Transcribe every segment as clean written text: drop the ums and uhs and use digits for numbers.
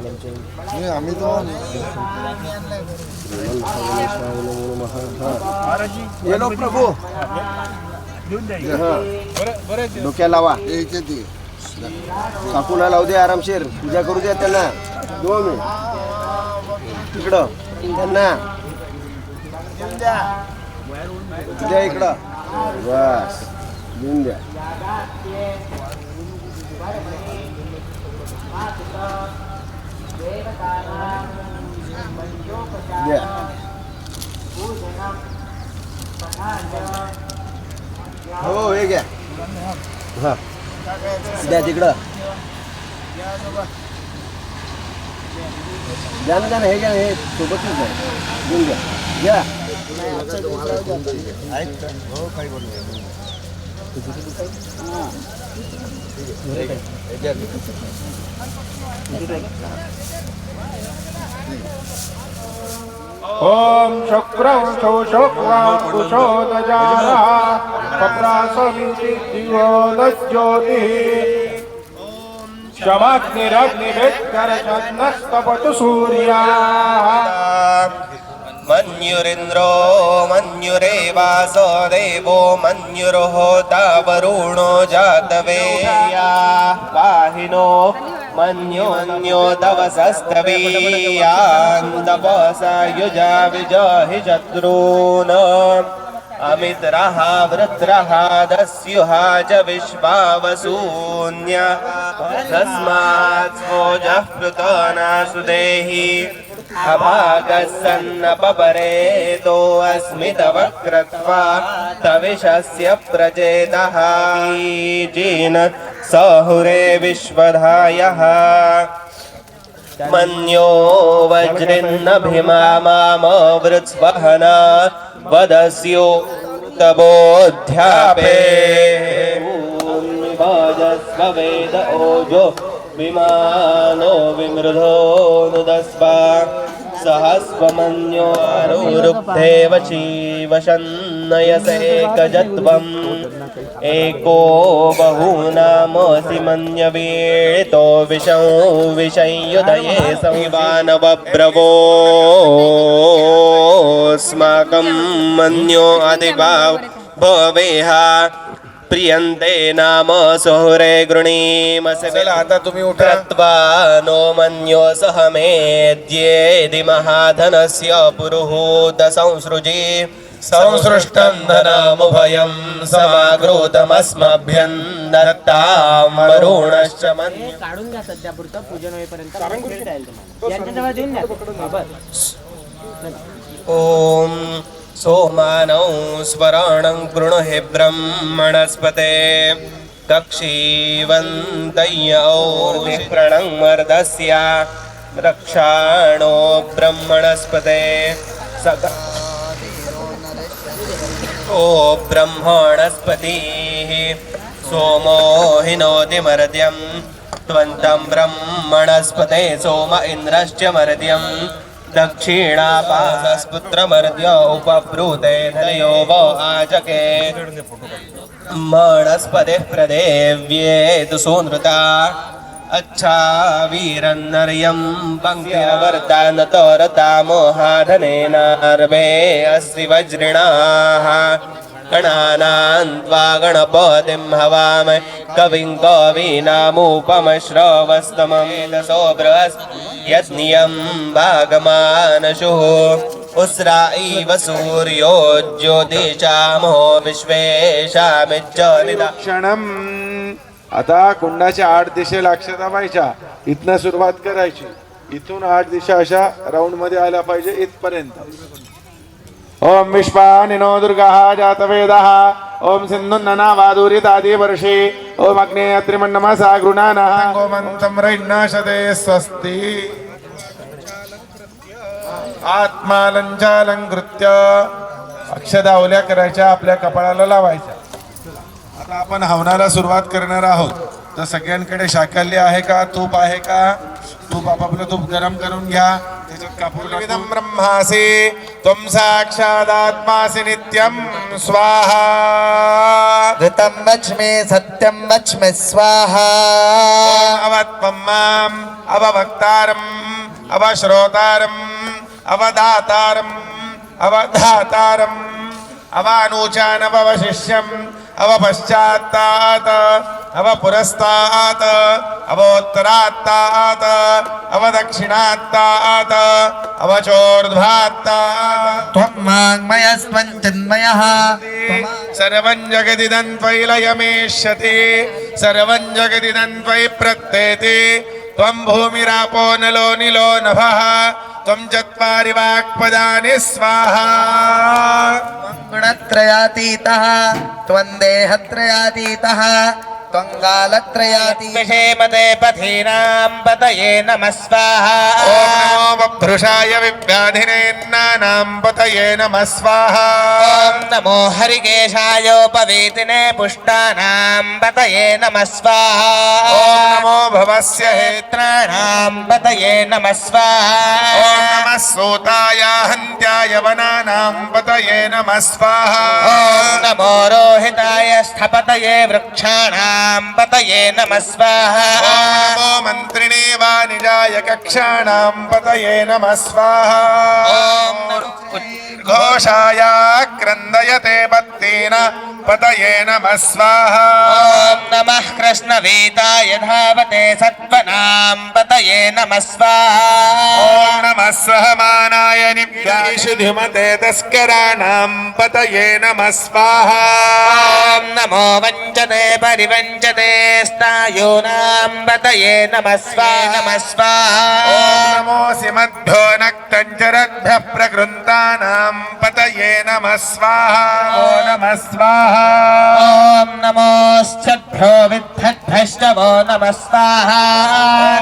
आम्ही तो येलो प्रभू डोक्या लावा काकूला लावू दे आरामशीर पूजा करू द्या त्यांना 2 मिनिट इकडं त्यांना द्या इकडं बस देऊन द्या द्या हो हे घ्या हा द्या तिकडं द्या ना हे घ्या हे सोबतच आहे घेऊन घ्या घ्या हो काही बोलू ओम शुक्रं शुक्रांकुशो दजारा पप्रासमिति दिवोदज्योतिः शमाग्निरग्निवेत्करचन्द्रस्तपतु सूर्याः मन्युरिन्द्रो मन्युरेवासो देवो मन्युर्होता वरुणो जातवेया वाहिनो मन्योन्यो तवसस्तवीयान् तपसा युजा विजहि शत्रून् अमित्रः वृत्रः दस्युहा च विश्वावसून्य तस्मात् स्वोजः पृतनासु देहि अभागस्सन्नपरेतो अस्मितवक्रत्वा तविषस्य प्रचेतः जीन सहुरे विश्वधायः मन्यो वज्रिन्नभिमामामवृत्स्वहना वदस्यो तबोऽध्यापे भजस्व वेद ओजो विमानो विमृधो नुदस्वा सहस्वमन्यो आरुरुक्तेव शिवशन्नयसेकजत्वम् एको बहूनामसि मन्यवीतो विषं विषयुदये संविवानवब्रवोऽस्माकं मन्यो अधिभाव भवेह प्रियंते नाम सोहरे गृणीमसे आता तुम्ही उठा नो मन्यो सहमेद्येदि महाधनस्य पुरुहूत संसृजी संसृष्टं धनामुभयं समागृतमस्मभ्यं दत्तां वरुणश्च मन्यो काढून घ्या सध्या पुरतं पूजन होईपर्यंत खेळता येईल तुम्हाला यांच्या जवळ देऊन द्या ओम सोमानौ स्वराणं कृणुहि ब्रह्मणस्पते कक्षीवन्तय्यौर्निप्रणं मर्दस्य रक्षाणो ब्रह्मणस्पते ओ ब्रह्मणस्पतिः सोमो हिनोति मर्द्यं त्वन्तं ब्रह्मणस्पते सोम इन्द्रश्च मर्द्यं दक्षिणापासस्पुत्रमर्द्य उपब्रूते धनयो वो आचके मणस्पतिः प्रदेव्येतु सूनृता अच्छा वीरन्नर्यं पङ्क्तिवर्तानतोरता मोहाधनेनार्वे अस्ति वज्रिणाः गणानान्त्वा गणपतिं हवामहे कविं कवीनामुपमश्रवस्तमं दशो बृहस्पतिर्यज्ञियं भागमानशुः उस्रा इव सूर्यो ज्योतिषामो विश्वेशामिच्च क्षणम आता कुंडाच्या 8 दिशे लक्षात दाबायच्या इथनं सुरुवात करायची इथून 8 दिशा अशा राऊंड मध्ये आल्या पाहिजे इथपर्यंत ओम विश्वानिनो दुर्गाः जातवेदः ओम सिन्धुन्नना वादुरितादि वर्षे ओम अग्ने अत्रिमन्नमसा गृणानः गोमन्तं रैन्नाशते स्वस्ति आत्मालंचालंकृत्य अक्षदा ओल्या करायच्या आपल्या कपाळाला लावायच्या आता आपण हवनाला सुरुवात करणार आहोत तर सगळ्यांकडे शाकाल्य आहे का तूप आहे का तूप आपापलं तूप गरम करून घ्या त्याच्यात कापूर विदं ब्रह्मासि त्वं साक्षादात्मासि नित्यं स्वाहा ऋतं वच्मे सत्यं वच्मे स्वाहा अवत्वं माम् अवभक्तारम् अवश्रोतारम् अवदातारम् अवधातारम् अवानूचान अवशिष्यम् अवपश्चात्तात् अवपुरस्तात् अवोत्तरात्तात् अवदक्षिणात्तात् अवचोर्ध्वात्तात् त्वन्मयस्त्वञ्चिन्मयः सर्वं जगदिदं त्वयि लयमेष्यति सर्वं जगदिदं त्वयि प्रत्येति त्वं भूमिरापो नलो निलो नभः त्वं चत्वारि वाक्पदानि स्वाहा गुणत्रयातीतः त्वन्देहत्रयातीतः त्वङ्गालत्रयातीतः क्षेमते पथीनां पतये नमः स्वाहा ॐ नमो बभ्रुषाय विव्याधिनेन्नानां पतये नमः स्वाहा ॐ नमो हरिकेशायोपवीतिने पुष्टानां पतये नमः स्वाहा ॐ नमो भवस्य हेत्राणां पतये नमः स्वाहा ॐ नमः सूताय हन्त्याय वनानां पतये नमः स्वाहा ॐ नमो रोहिताय स्थपतये वृक्षाणां पतये नमः स्वाहा ॐ नमो मन्त्रिणे वाणिजाय कक्षाणां पतये नमः स्वाहा घोषाय क्रन्दयते पत्तेन पतये नमः स्वाहा ॐ नमः कृष्णवेताय धावते सत्त्वनां पतये नमः स्वाहा ॐ नमः सहमानाय निव्यादिषु धिमते तस्कराणां पतये नमः स्वाहा ॐ नमो वञ्चते परिवञ्चते स्नायूनां पतये नमः स्वाहा ॐ नमोऽसि मध्यो नक्तञ्चरद्भ्यः प्रकृन्तानां पतये नमः स्वाहा ॐ नमः स्वाहा ॐ नमोऽश्चभ्यो विद्धद्भ्यश्च वो नमः स्वाहा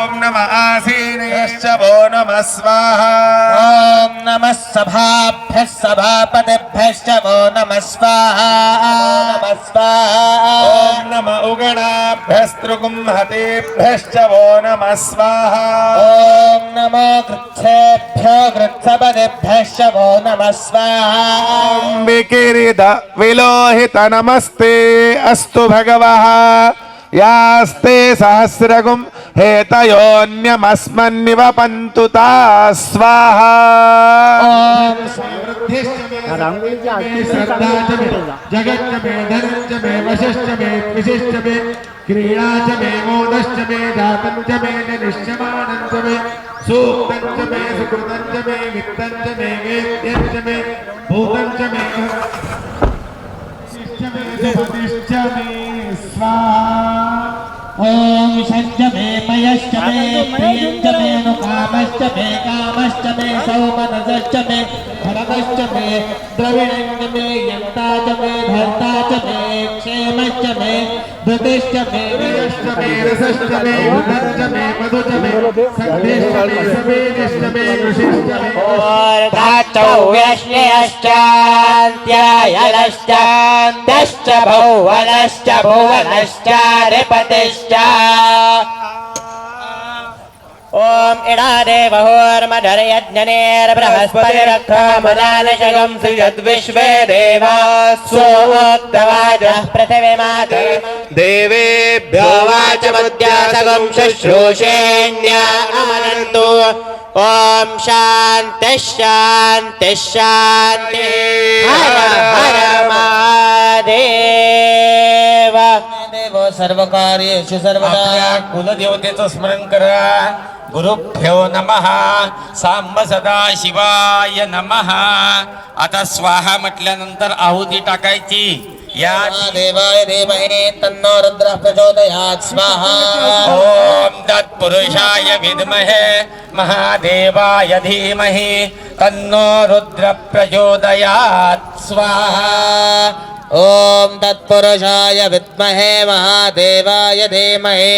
ॐ नमः आसीनेश्च वो नमः स्वाहा ॐ नमः सभाभ्यः सभापतिभ्यश्च वो नमः स्वाहा नमः स्वाहा ॐ नमः उगणाभ्यस्तृगुंहतेभ्यश्च वो नमः स्वाहा ॐ नमो गृच्छेभ्यो गृत्सपतिभ्यश्च वो नमः स्वाहा विकिरीद विलोहित नमस्ते अस्तु भगवः यास्ते सहस्रगुं हेतयोऽन्यमस्मन्निव पन्तु ता स्वाहा रांगोळीच्या आरती श्रद्धा जगच्च मे धनञ्च मे वशश्च मे विशिष्ट मे क्रीडा च मे मोदश्च मे दातं च मे निश्चमानं च मे सूक्तं च मे सुकृतं च मे वित्तं च मे वेद्यं च मे भूतं च मे सुपतिश्च मे स्वाहा ॐ शञ्च मे मयश्च मे प्रियञ्च मे नुकामश्च मे कामश्च मे सौमनसश्च मे भरतश्च मे द्रविणञ्च मे यन्ता च मे धर्ता च मे क्षेमश्च मे धृतिश्च मे वीरश्च मे रसश्च मे हुतञ्च मे मधुश्च मे सन्धिश्च मे समेधिश्च मे ऋषिश्च मे ोर्धाचौव्यश्यश्चान्त्यायलश्चान्त्यश्च भौवनश्च भुवनश्च रिपतिश्च ॐ इडादेवहोर्मधुरयज्ञनेर्बृहस्पतिरक्षामदानशगं श्रीयद्विश्वे देवास्वोक्तवाजः पृथिवीमाते देवेभ्यो वाचमद्यासगं शुश्रूषेण्या अमनन्तु ॐ शान्तिः शान्तिः शान्तिः हर हर महादेव देवो सर्वकार्येषु सर्वदा कुलदेवतेचं स्मरण करा. गुरुभ्यो नमः. सांब सदा शिवाय नमः. आता स्वाहा म्हटल्यानंतर आहुती टाकायची. या देवाय धीमहि तन्नो रुद्रः प्रचोदयात् स्वाहा ओम तत्पुरुषाय विद्महे महादेवाय धीमहि तन्नो रुद्र प्रचोदयात् स्वाहा ॐ तत्पुरुषाय विद्महे महादेवाय धीमहि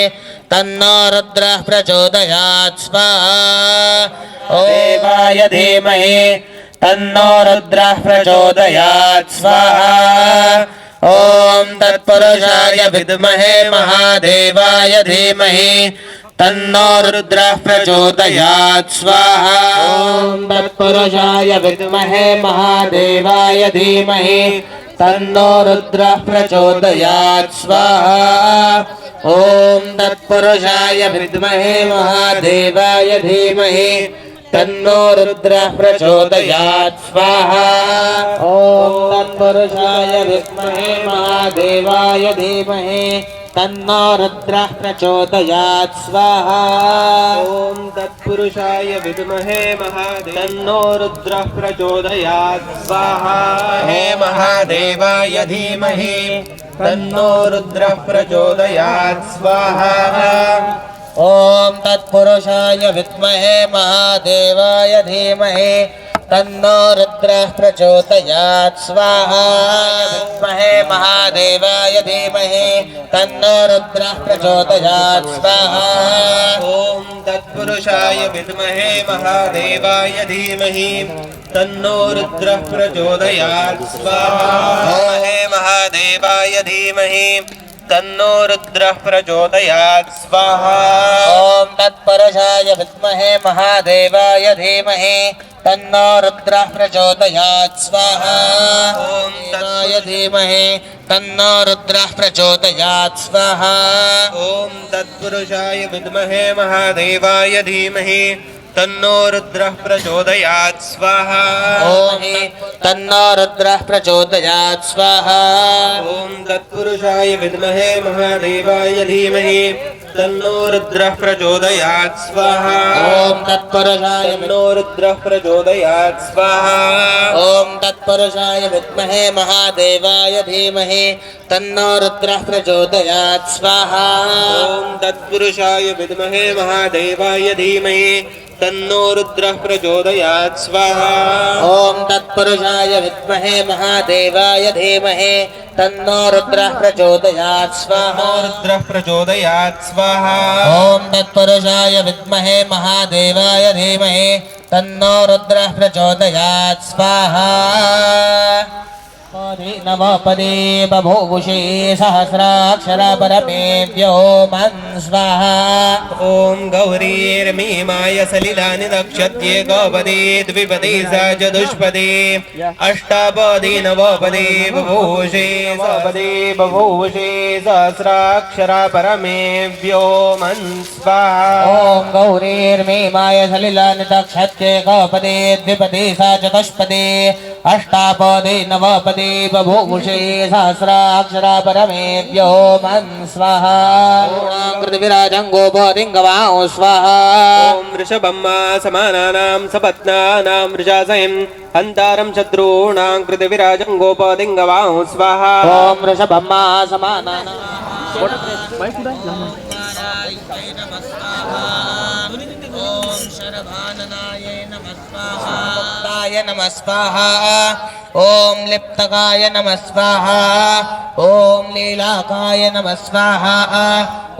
तन्नो रुद्रः प्रचोदयात् स्वाहा देवाय धीमहि तन्नो रुद्रः प्रचोदयात् स्वाहा ॐ तत्पुरुषाय विद्महे महादेवाय धीमहि तन्नो रुद्रः प्रचोदयात् स्वाहा ॐ तत्पुरुषाय विद्महे महादेवाय धीमहि तन्नो रुद्रः प्रचोदयात् स्वाहा ॐ तत्पुरुषाय विद्महे महादेवाय धीमहि तन्नो रुद्रः प्रचोदयात् स्वाहा ॐ तत्पुरुषाय विद्महे महादेवाय धीमहि तन्नो रुद्रः प्रचोदयात् स्वाहा ॐ तत्पुरुषाय विद्महे महादेव तन्नो रुद्रः प्रचोदयात् स्वाहा हे महादेवाय धीमहि तन्नो रुद्रः प्रचोदयात् स्वाहा ॐ तत्पुरुषाय विद्महे महादेवाय धीमहि तन्नो रुद्रः प्रचोदयात् स्वाहा विद्महे महादेवाय धीमहि तन्नो रुद्रः प्रचोदयात् स्वाहा ॐ तत्पुरुषाय विद्महे महादेवाय धीमहि तन्नो रुद्रः प्रचोदयात् स्वाहा हे महादेवाय धीमहि तन्नो रुद्रः प्रचोदयात् स्वाहा ॐ तत्पुरुषाय विद्महे महादेवाय धीमहि तन्नो रुद्रः प्रचोदयात् स्वाहा ॐ तत्पुरुषाय धीमहि तन्नो रुद्रः प्रचोदयात् स्वाहा ॐ तत्पुरुषाय विद्महे महादेवाय धीमहि तन्नो रुद्रः प्रचोदयात् स्वाहा ॐ तन्नो रुद्रः प्रचोदयात् स्वाहा ॐ तत्पुरुषाय विद्महे महादेवाय धीमहि तन्नो रुद्रः प्रचोदयात् स्वाहा ॐ तत्पुरुषाय तन्नो रुद्रः प्रचोदयात् स्वाहा ॐ तत्पुरुषाय विद्महे महादेवाय धीमहि तन्नो रुद्रः प्रचोदयात् स्वाहा ॐ तत्पुरुषाय विद्महे महादेवाय धीमहि तन्नो रुद्रः प्रचोदयात् स्वाहा ॐ तत्पुरुषाय विद्महे महादेवाय धीमहि तन्नो रुद्रः प्रचोदयात् स्वाहा रुद्रः प्रचोदयात् स्वाहा ॐ तत्पुरुषाय विद्महे महादेवाय धीमहि तन्नो रुद्रः प्रचोदयात् स्वाहा नवपदे बभूषे सहस्राक्षरा परमे व्योमन् स्वाहा ॐ गौरीर्मीमाय सलिलानि नक्षत्ये गौपदे द्विपदे सा चतुष्पदे अष्टापदे नवपदे बभूषे सपदे बभूषे सहस्राक्षरा परमे व्योमन् स्वाहा ॐ गौरीर्मीमाय सलिलानि नक्षत्ये गौपदे द्विपदे सा चतुष्पदे अष्टापदे नवपदे बभूषे सहस्राक्षरा परमे व्योमन् स्वाहा कृतविराजं गोपतिङ्गवां स्वाहा ॐ वृषभम्मा समानानां सपत्नानां वृषासयं हन्तारं शत्रूणां कृते विराजं गोपतिङ्गवां स्वाहा ॐ वृषभम्मा समानानां ॐ शरभाननाय नमः स्वाहा नमः स्वाहा ॐ लिप्तकाय नमः स्वाहा ॐ लीलाकाय नमः स्वाहा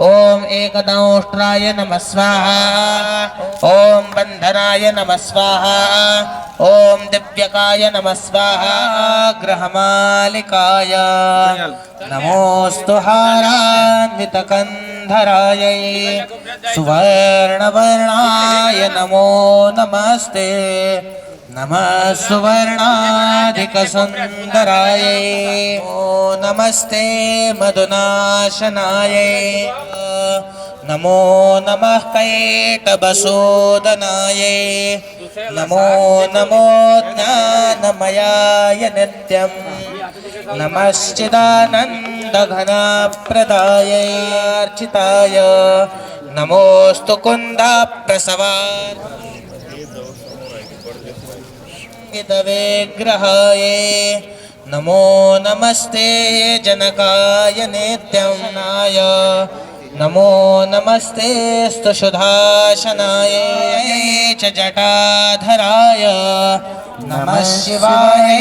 ॐ एकदंष्ट्राय नमः स्वाहा ॐ बन्धनाय नमः स्वाहा ॐ दिव्यकाय नमः स्वाहा ग्रहमालिकाय नमोऽस्तु हारान्वितकन्धराय सुवर्णवर्णाय नमो नमस्ते नमः सुवर्णाधिकसुन्दराय नमो नमस्ते मधुनाशनाय नमो नमः कैटभसूदनाय नमो नमो ज्ञानमयाय नित्यं नमश्चिदानन्दघनप्रदाय अर्चिताय नमोऽस्तु कुन्दाप्रसवार्चितविग्रहाय नमो नमस्ते जनकाय नित्यं नाय नमो नमस्ते स्तुषुधाशनाय च जटाधराय नमः शिवाय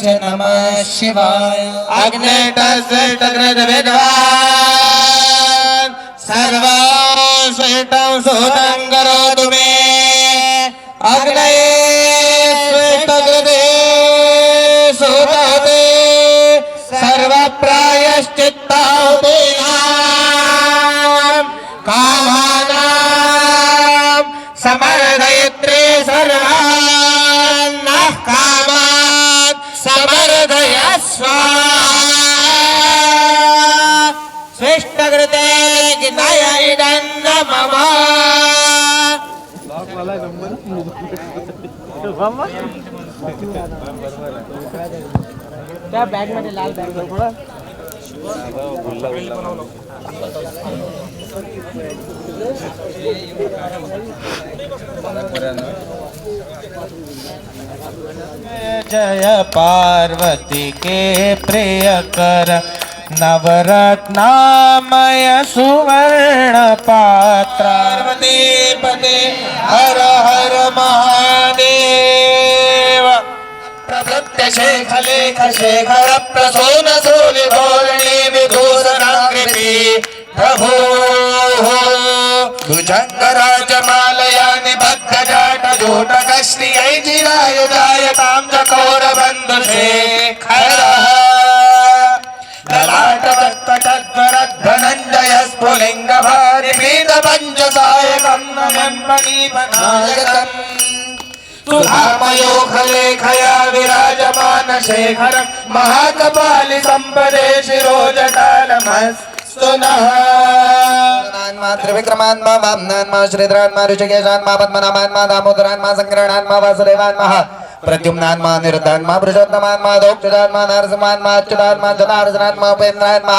च नमः शिवाय अग्निटस्विद्वान् सर्वश्रेष्ठं सुहृतं करोतु मे अग्नये स्वेष्टकृते सुहृते सर्वप्रायश्चित्ताहुतीनां कामानां समर्दयित्रे सर्वान् नः कामान् समर्दयस्व स्वेष्टकृते त्या बॅग मध्ये लाल बॅग थोडं जय पार्वती के प्रियकर नवरत्नामय सुवर्ण पात्र पार्वती पते हर हर महादेव प्रभृत्य शेखलेख शेखर प्रसून सूर्य धोरणी विभूषणाकृति प्रभो भुजंगराजमालया निबद्ध जाट जोटक श्री ऐजिरायुधाय तां चकोर बंधु शेखर ललाट तत्तचद्वर धनंजय स्फुलिंग भारि पीत पंचसायकं नमन्मणिपनायकम् सुधामयोखलेखया विराजमान शेखर महाकपालि संपदे शिरोजटालमस्तु नः त्रिविक्रमान्मा वामनान्मा श्रीधरान्मा ऋषिकेशान्मा पद्मनाभान्मा दामोदरान्मा संकरणान्मा वासुदेवान्मा प्रद्युम्नान्मा निरुद्धान्मा पुरुषोत्तमान्मा दोक्षजान्मा नरसिंहान्मा अच्युतान्मा जनार्दनान्मा उपेन्द्रान्मा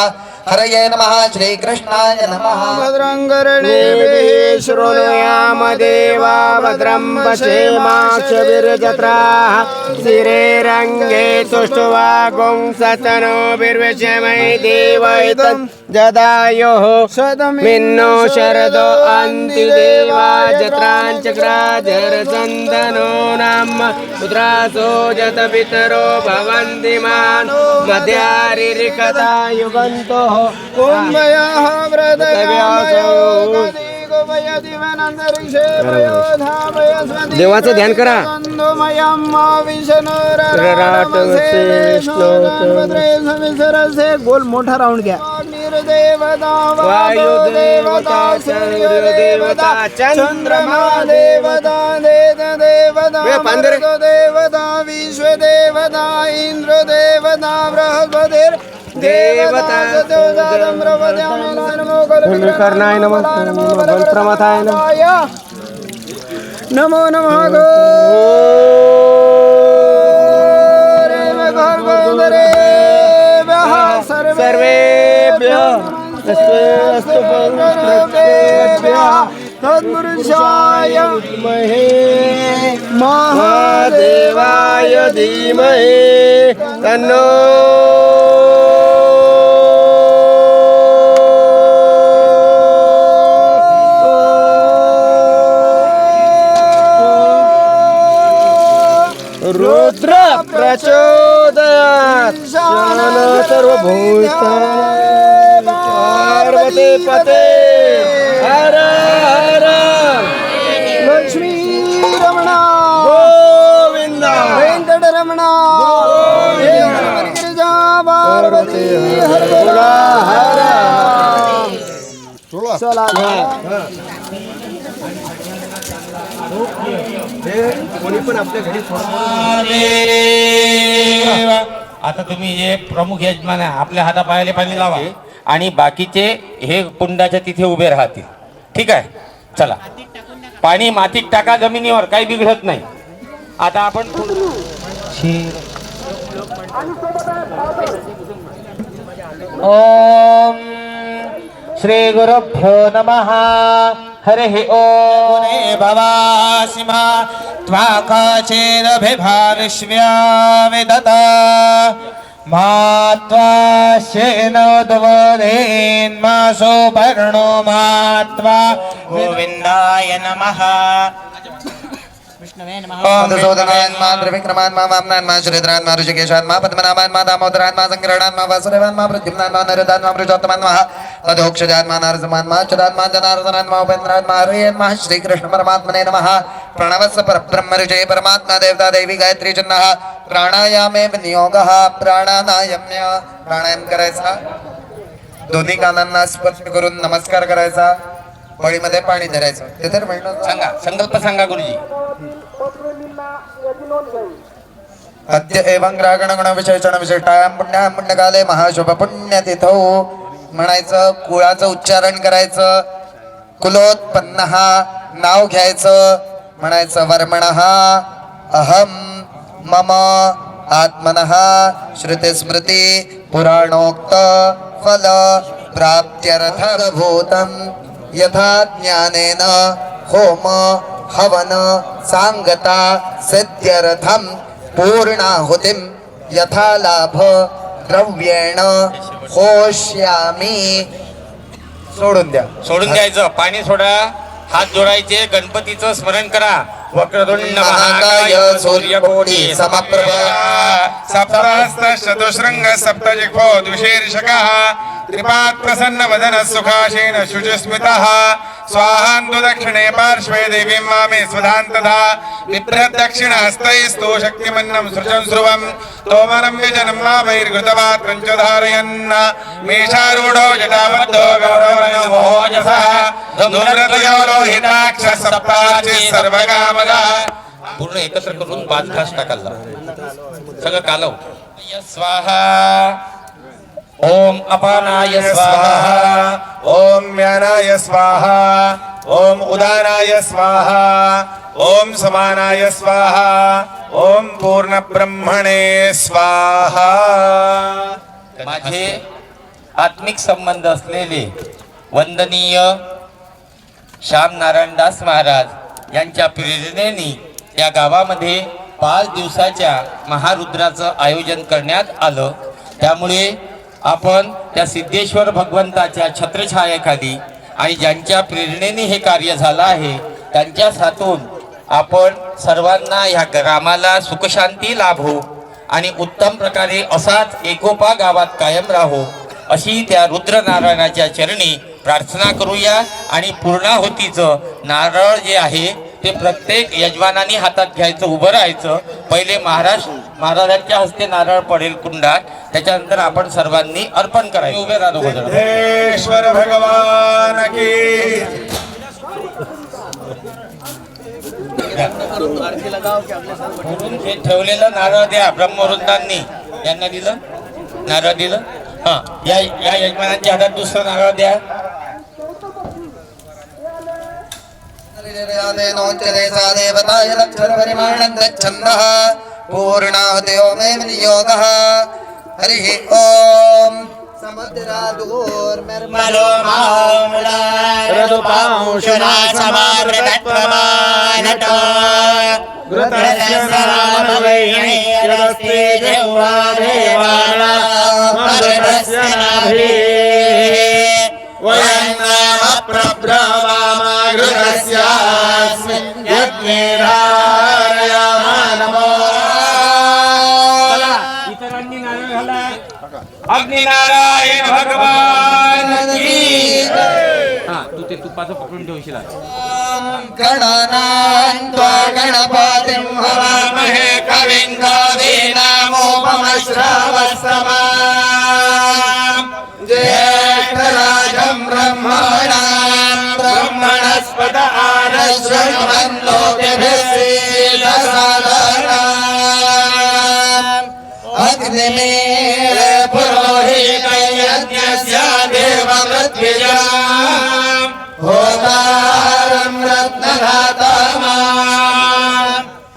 हरये नमः श्रीकृष्णाय नमः भद्रं कर्णेभिः शृणुयाम देवा भद्रं पश्येमाक्षभिर्जत्राः स्थिरैरङ्गे तुष्टुवागुंसतनोभिर्विषमै देवैतं जदायुः मिन्नो शरदो अन्ति देवा जत्राञ्चक्राजरसन्दनो नाम पुत्रासो जत पितरो भवन्ति मान् मध्यारिकथा युगन्तो कुम्भयः देवाचं ध्यान करा गोल मोठा राऊंड घ्या वायु देवता देवता चंद्रमा देवता देवता देवता विश्व देवता इंद्र देवता बृहस्पति देवता करणाय नमः बलप्रमथाय नमो नमः सर्वेभ्यः तत्पुरुषाय महादेवाय धीमहि तन्नो रुद्र प्रचोदयात् सर्वभूतानि पार्वती पते हर हर लक्ष्मी रमणा गोविंद वेंकटरमण गिरिजा पार्वती हर हर चला कोणी पण आपल्या घरी आता तुम्ही जे प्रमुख यजमान आहे आपल्या हातापायाला पाणी लावा आणि बाकीचे हे कुंडाच्या तिथे उभे राहतील. ठीक आहे, चला पाणी मातीत टाका जमिनीवर, काही बिघडत नाही. आता आपण ओम श्री गुरुभ्यो नमः हरिः ओम भवासिमा त्वाकाचेदभिभाविश्व्या विदत मात्वाश्येनोद्वोदेन्मासो पर्णो मात्वा गोविन्दाय नमः मधुसूदनान्मा त्रिविक्रमान्मा वामनान्मा श्रीधरान्मा ऋषिकेशान्मा पद्मनाभान्मा दामोदरान्मा संकरणान्मा वासुदेवान्मा प्रद्युम्नान्मा निरुद्धान्मा पुरुषोत्तमान्मा मधोक्षजान्मा नरसिंहान्मा अच्युतान्मा जनार्दनान्मा उपेन्द्रान्मा हरयेन्मा श्रीकृष्ण परमात्मने नमः प्रणवस्य परब्रह्म ऋषे परमात्मा देवता देवी गायत्री चिन्ह प्राणायामे विनियोगः प्राणायाम्य प्राणायाम करायचा, दोन्ही कानांना स्पर्श करून नमस्कार करायचा, बळीमध्ये पाणी धरायचं. ते तर म्हणणं सांगा, संकल्प सांगा गुरुजी. अद्य एवं ग्रागण विशेषण विशिष्टायां पुण्यां पुण्यकाले महाशुभ पुण्यतिथौ म्हणायचं, कुळाचं उच्चारण करायचं, कुलोत्पन्नः नाव घ्यायचं, म्हणायचं वर्मणः अहम मम आत्मनः श्रुतिस्मृति पुराणोक्त फल प्राप्त्यर्थभूतं यथा ज्ञानेन होम हवन सांगता सिद्ध्यर्थं पूर्णाहुतिं यथा लाभ द्रव्येण होष्यामि. सोडून द्यायचं. पाणी सोडा, हात जोडायचे, गणपतीचं स्मरण करा. वक्रतुंड महाकाय सूर्यकोटी समप्रभ सप्तहस्त चतुशृंग सप्तजिह्वो द्विशीर्षकः त्रिपाद प्रसन्न वदन सुखाशेन शुचिस्मितः स्वाहान्तु दक्षिणे पार्श्वे देवीं मामे स्वधान्तधा विप्रदक्षिणहस्तैस्तु शक्तिमन्नं सृजं ध्रुवं तोमनं व्यजनं मावैर्घृतपात्रं च धारयन् मेषारूढो जटाबद्धो गौरवोजसः धूम्रतयो लोहिताक्ष सप्तार्ची सर्वकामदा. पूर्ण एकत्र करून 5 घास टाकायला सगळं कालव. स्वाहा. ओम अपानाय स्वाहा. ओम ज्ञानाय स्वाहा. ओम उदानाय स्वाहा. ओम समानाय स्वाहा. ओम पूर्ण ब्रह्मणे स्वाहा. माझे आत्मिक संबंध असलेले वंदनीय श्याम नारायण दास महाराज यांच्या प्रेरणेने या गावामध्ये 5 दिवसाच्या महारुद्राचं आयोजन करण्यात आलं. त्यामुळे आपण त्या सिद्धेश्वर भगवंताच्या छत्रछायेखाली आणि ज्यांच्या प्रेरणेने हे कार्य झालं आहे त्यांच्या हातून आपण सर्वांना ह्या ग्रामाला सुखशांती लाभो आणि उत्तम प्रकारे असाच एकोपा गावात कायम राहो अशी त्या रुद्रनारायणाच्या चरणी प्रार्थना करूया. आणि पूर्णाहुतीचं नारळ जे आहे ते प्रत्येक यजमानाने हातात घ्यायचं, उभं राहायचं. पहिले महाराजांच्या हस्ते नारळ पडेल कुंडात, त्याच्यानंतर आपण सर्वांनी अर्पण करायचं. उभे राहतो सिद्धेश्वर भगवान की. हे ठेवलेलं नारळ द्या. ब्रह्मवृंदांनी यांना दिलं, नारळ दिलं. हा, या यजमानांच्या हातात दुसरं नारळ द्या. देवताय लक्षण परिमाणं दच्छन्दः पूर्णाहुतो मे विनियोगः. हरिः ओम. मलो मामुलारदुपांशुना समावृतत्वमानतो घृतस्यनामवैणीरस्ते देवा देवानामरुतस्य नाभिः वयं नाम प्रब्रवामघृतस्यास्मिन् यज्ञे धारयामा नमो. इतरांनी नारळ घाला. अग्निनारायण भगवान की. हा, तू ते तुपाचं पकडून ठेवशील. गणानान्त्वा गणपतिं हवामहे कविं कवीनामुपमश्रवस्तमाम्. ज्येष्ठराजं ब्रह्मणस्पत आनश्रवन्नोतिभिस्सीदसादनाम्. अग्निमेव पुरोहितयज्ञस्य देवमृत्युजाम् होतारं रत्नधातमाम्.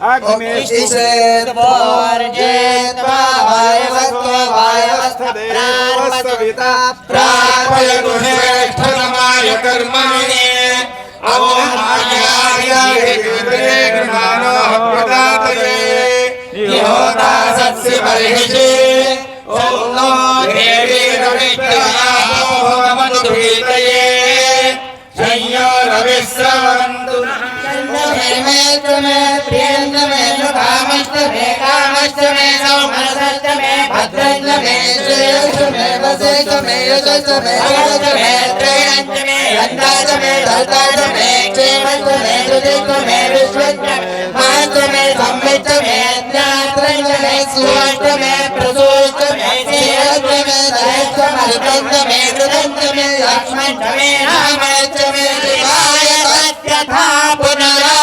अग्निषेत्वर्जेत्वा वायवस्थदेवस्सविता प्रापय गुणेष्ठतमाय कर्मणे. अवोमायाय गृहाणो प्रदातये निहोता सत्सि बर्हिषि. ॐ नो देवी रविष्टयापो भवन्तु भीतये शय्यो रविश्रवन्तु. मे प्रियं मे कामश्च मे सौमनसश्च मे भद्रश्च मे श्रेयश्च मे वसेश्च मे यशश्च मे हरश्च मे त्रयश्च मे यन्दाश्च मे धर्ताश्च मे क्षेमश्च मे धृतिश्च मे विश्वश्च माश्च मे संविश्च मे ज्ञात्रश्च मे सुवश्च मे प्रसूश्च मे श्रेयश्च मे धरेश्च मरुतश्च मे कृतश्च मे लक्ष्मश्च मे रामश्च मे शिवाय तथा पुनरा.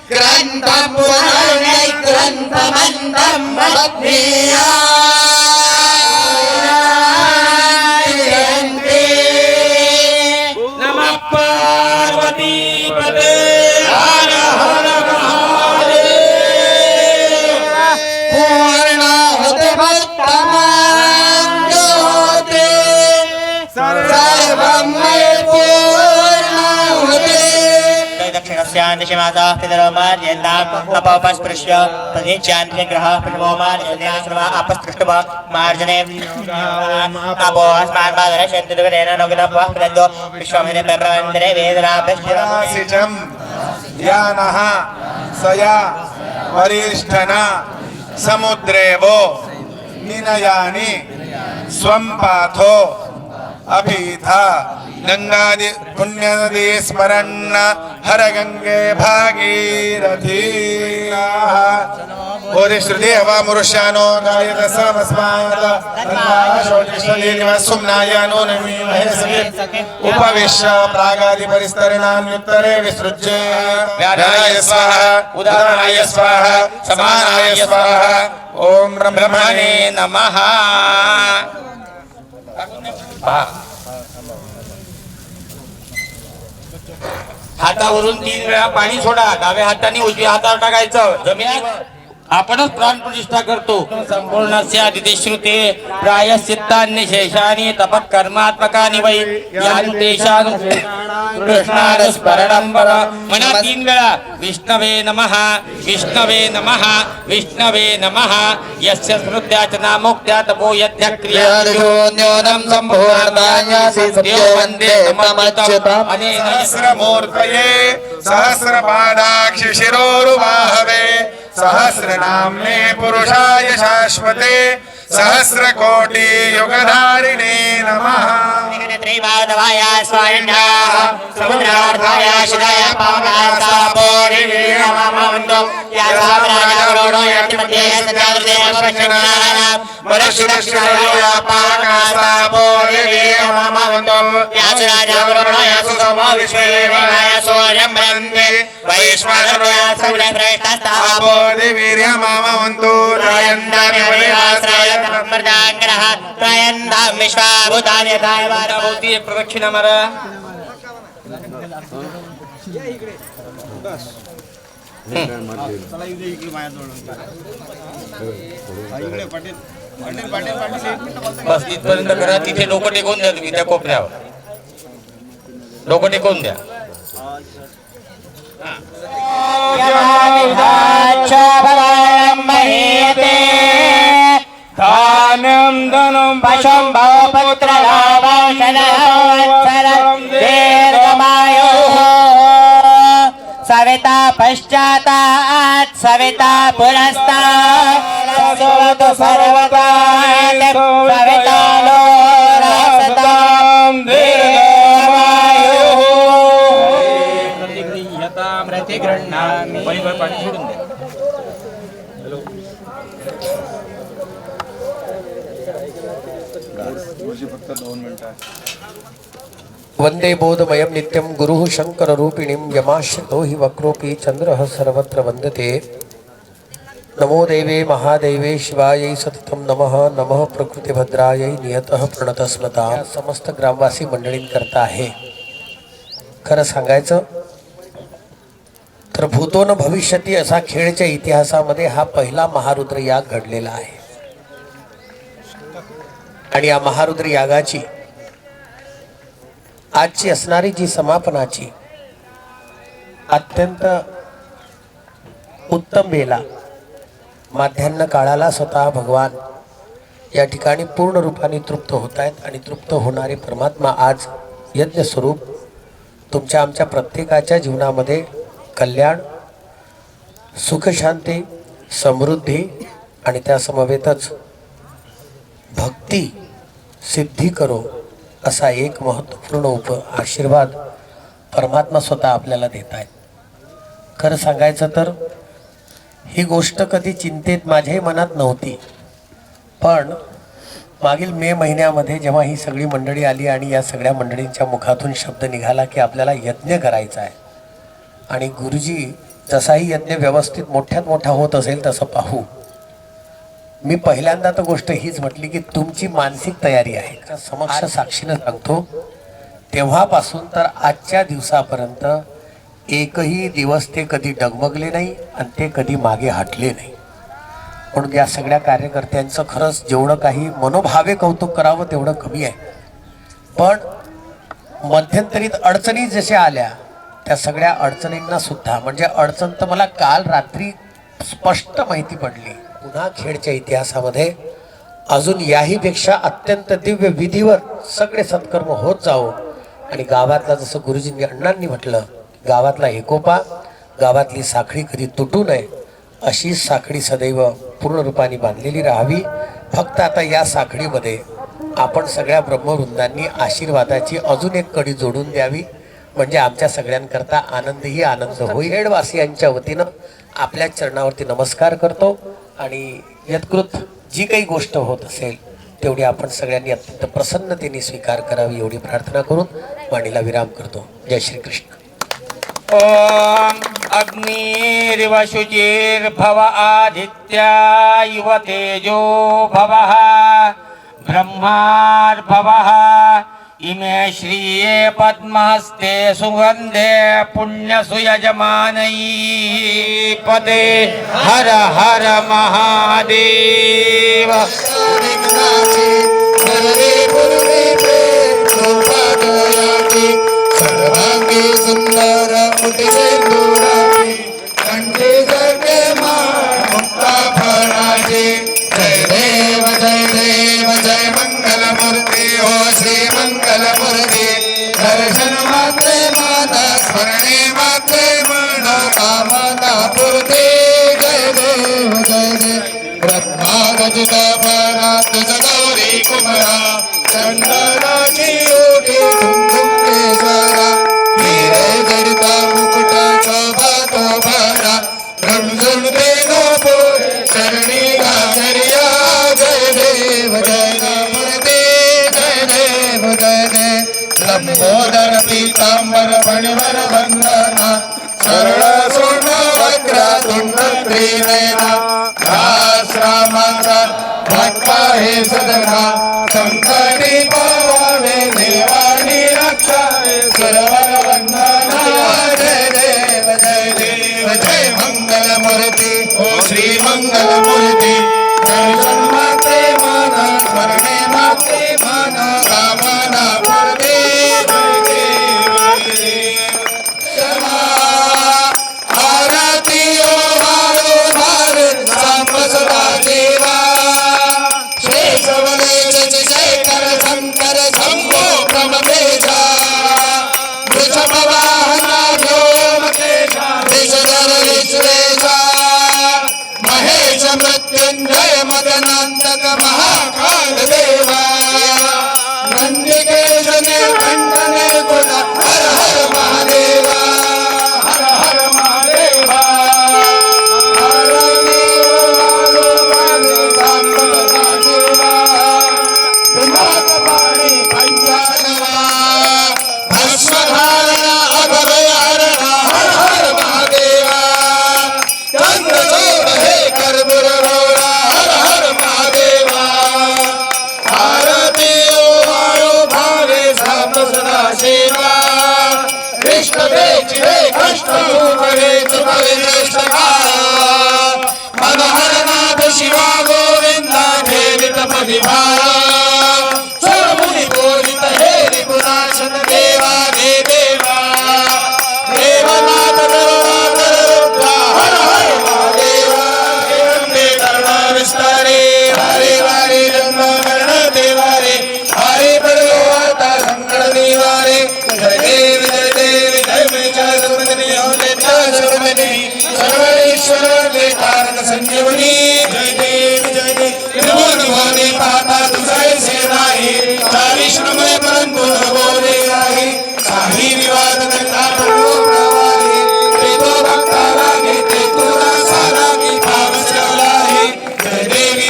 ग्रन्थं पुनर्ग्रन्थमन्तं भक्त्या नमः पार्वतीपते. हर हर महादेव. दक्षिणस्यान्दिशिमासा पितरोमार्यन्ताम् अपस्पृश्य तदेच्यान्त्यग्रह पशवोमार्यन्त्या अपस्पृष्टव मार्जने अपो अस्मान् बादरशन्तिदुगरेण नोगदपः प्रदो विश्वमिने प्रवन्दरे वेदनाभ्यश्चिरम् ध्यानः सया वरिष्ठना समुद्रेवो निनयानि स्वं पाथो अभीथा गंगादि पुण्यनदी स्मरन्न हर गंगे भागीरथी ओरे श्रुति हवा मुरुष्यानो गायत समस्मात् सुम्नायानो नमी महेशके उपविश्य प्रागादि परिस्तरणान्युत्तरे विसृज्य व्याधाय स्वाहा उदानाय स्वाहा समानाय स्वाहा ओम ब्रह्मणे नमः। हातावरून 3 वेळा पाणी सोडा, डाव्या हाताने उजव्या हातावर टाकायचं, जमिनीवर आपणच प्राण प्रतिष्ठा करतो। संपूर्णस्य आदितेश्रुते प्रायश्चित्तान्य शेषानि तपः कर्मात्मकानि वै यान्तेषां कृष्णास्मरणं वर। म्हणा 3 वेळा विष्णवे नमः विष्णवे नमः विष्णवे नमः। यस्य स्मृत्याच नामोक्त्या तपो यद्यक्रियान्योनं सम्पूर्णतायासि सत्यो वन्दे तमच्युतम्। अनेन सहस्रमूर्तये सहस्रपादाक्षि शिरोरुबाहवे सहस्रनाम्ने पुरुषाय शाश्वते सहस्रकोटि युगधारिणे नमः। त्रिमाधवाय स्वामिन्याः समुद्रार्थाय शिवाय पावनासापोरिवीरममन्दो यासामराजवरोणो यतिमध्ये सत्यादृते पश्चिमनानां मनुष्यदर्शनयो पावनासापोरिवीरममन्दो यासराजवरोणो यासुसमो विश्वेवाय सोऽयं ब्रह्मे वैश्वानरो यासौरश्रेष्ठस्तापोरिवीरममन्दो रायन्दामि वैवास्राय ब्रह्मजाग्रह त्रयन्दां विश्वाभूतानि यथाय भोवती एक प्रदक्षिणा मारा। बस इथपर्यंत करा, तिथे डोकं टेकून द्या तुम्ही त्या कोपऱ्यावर, डोकं टेकून द्या। दानं धनं पशुं भवपुत्रलाभं दीर्घमायुः सविता पश्चातात् सविता पुरस्तात् ससुवतु सर्वदा सविता नो रासतां दीर्घमायुः। प्रतिगृह्णामि परिवार पाणी सोडून द्या। वंदे बोधमयं नित्यं गुरुः शंकररूपिणीं यमाश्रितो हि वक्रोऽपि चन्द्रः सर्वत्र वन्दते। नमो देवे महादेवे शिवायै सततं नमः नमः प्रकृतिभद्रायै नियतः प्रणतस्मतां। समस्त ग्रामवासी मंडळींकरता आहे। खरं सांगायचं तर भूतो न भविष्यती असा खेळच्या इतिहासामध्ये हा पहिला महारुद्र याग घडलेला आहे। आणि या महारुद्र यागाची आजची असणारी जी समापनाची अत्यंत उत्तम वेळा माध्यान्ह काळाला स्वतः भगवान या ठिकाणी पूर्ण रूपाने तृप्त होत आहेत आणि तृप्त होणारे परमात्मा आज यज्ञ स्वरूप तुमच्या आमच्या प्रत्येकाच्या जीवनामध्ये कल्याण सुख शांती समृद्धी आणि त्या समवेतच भक्ती सिद्धी करो असा एक महत्त्वपूर्ण आशीर्वाद परमात्मा स्वतः आपल्याला देत आहेत। खरं सांगायचं तर ही गोष्ट कधी चिंतेत माझ्याही मनात नव्हती, पण मागील मे महिन्यामध्ये जेव्हा ही सगळी मंडळी आली आणि या सगळ्या मंडळींच्या मुखातून शब्द निघाला की आपल्याला यज्ञ करायचा आहे आणि गुरुजी जसाही यज्ञ व्यवस्थित मोठ्यात मोठा होत असेल तसं पाहू, मी पहिल्यांदा तर गोष्ट हीच म्हटली की तुमची मानसिक तयारी आहे। समक्ष साक्षीनं सांगतो तेव्हापासून तर आजच्या दिवसापर्यंत एकही दिवस ते कधी डगमगले नाही आणि ते कधी मागे हटले नाही। पण या सगळ्या कार्यकर्त्यांचं खरंच जेवढं काही मनोभावे कौतुक करावं तेवढं कमी आहे। पण मध्यंतरीत अडचणी जशा आल्या त्या सगळ्या अडचणींना सुद्धा, म्हणजे अडचण तर मला काल रात्री स्पष्ट माहिती पडली, पुन्हा खेडच्या इतिहासामध्ये अजून याही पेक्षा अत्यंत दिव्य विधीवर सगळे सत्कर्म होत जावो आणि गावातला, जसं गुरुजींनी अण्णांनी म्हटलं, गावातला एकोपा, गावातली साखळी कधी तुटू नये अशी साखळी सदैव पूर्ण रूपाने बांधलेली राहावी. फक्त आता या साखळीमध्ये आपण सगळ्या ब्रह्मवृंदांनी आशीर्वादाची अजून एक कडी जोडून द्यावी, म्हणजे आमच्या सगळ्यांकरता आनंदही आनंद होईल. खेडवासियांच्या वतीनं आपल्या चरणावरती नमस्कार करतो आणि यत्कृत जी काही गोष्ट होत असेल तेवढी आपण सगळ्यांनी अत्यंत प्रसन्नतेने स्वीकार करावी एवढी प्रार्थना करून वाणीला विराम करतो. जय श्री कृष्ण. ओम अग्निरिव शुचिर्भव आदित्या इव तेजो भवः ब्रह्मार्भवः इमे श्रिये पद्महस्ते सुगंधे पुण्यसुयजमानै पदे हर हर महादेव. सर्वांगी सुंदर मुठी कंठी जगे मुक्ता फळाची. जय देव जय देव जय मंगल मूर्ती हो श्री मंगल मूर्ती. दर्शन मात्रे माता स्मरणे मात्रे मनोकामना पूर्ती. जय देव जय देव रत्नागजित फळा तुझ गौरी कुमरा. चंदनाची ओटी कुंकुमेश्वरा. हिरे जडिता मुकुट शोभा तो भरा. रमझुन देनो पोरे चरणी घागरिया. जय देव जय देव मूर्ती. जय देव जय देव. लंबोदर पीतांबर फणिवर वंदना. सरळ सोन वक्र तुंड त्रिनयना. दास रामाचा भक्ता हे सदना. संकटी पावावे देवानी रक्षा. सरवर वंदना. जय देव जय देव जय मंगल मूर्ती हो श्री मंगल मूर्ती. दर्शन मात्रे मन स्मरणे मात्रे मन कामना पूर्ती. जय देव जय देव. आरती ओ वारो भार सांब सदा देवा. शेषवलेशेखर शंकर शंभो प्रमदेशा. वृषभवाहना व्योमकेशा. विश्वधर विश्वेशा. महेश मृत्युंजय मदनांतक महाकाल देवा. नंदिकेश कंठने गुण हर हर महादेवा. हर हर महादेवा. भस्मधारणा अभयहरणा. हर हर महादेवा. चंद्रचूड हे कर्पूर गौरा. हर हर महादेवा. आरती ओ वाळो भावे सांब सदा शिवा. कृष्ण भेची हे कष्ट भरे तुमरे श्रेष्ठ काळा. मनोहरनाथ शिवा गोविंदा ठेवित पदी भारा. सर्वमुनी पूजित हे रिपुनाशन देवा दे देवा. देवनाथ करुणाकर रुद्रा. हर हर महादेवा. वंदे करुणा विस्तारे. हरे वारे जन्म मरण देवारे. हरे पडो आता संकट निवारे. जय देव जय देव जय मेचा सर्वजनी हो लेचा सर्वजनी. सर्वेश्वर दे कारक संजीवनी. जय देव जय देव. त्रिभुवने पाहता तुझे नाही. चारिश्रमय परंतु न बोले नाही. काही विवाद करता प्रभू प्रवाही. ते तो भक्ता लागे ते तुला सारा की भाव आहे. जय देवी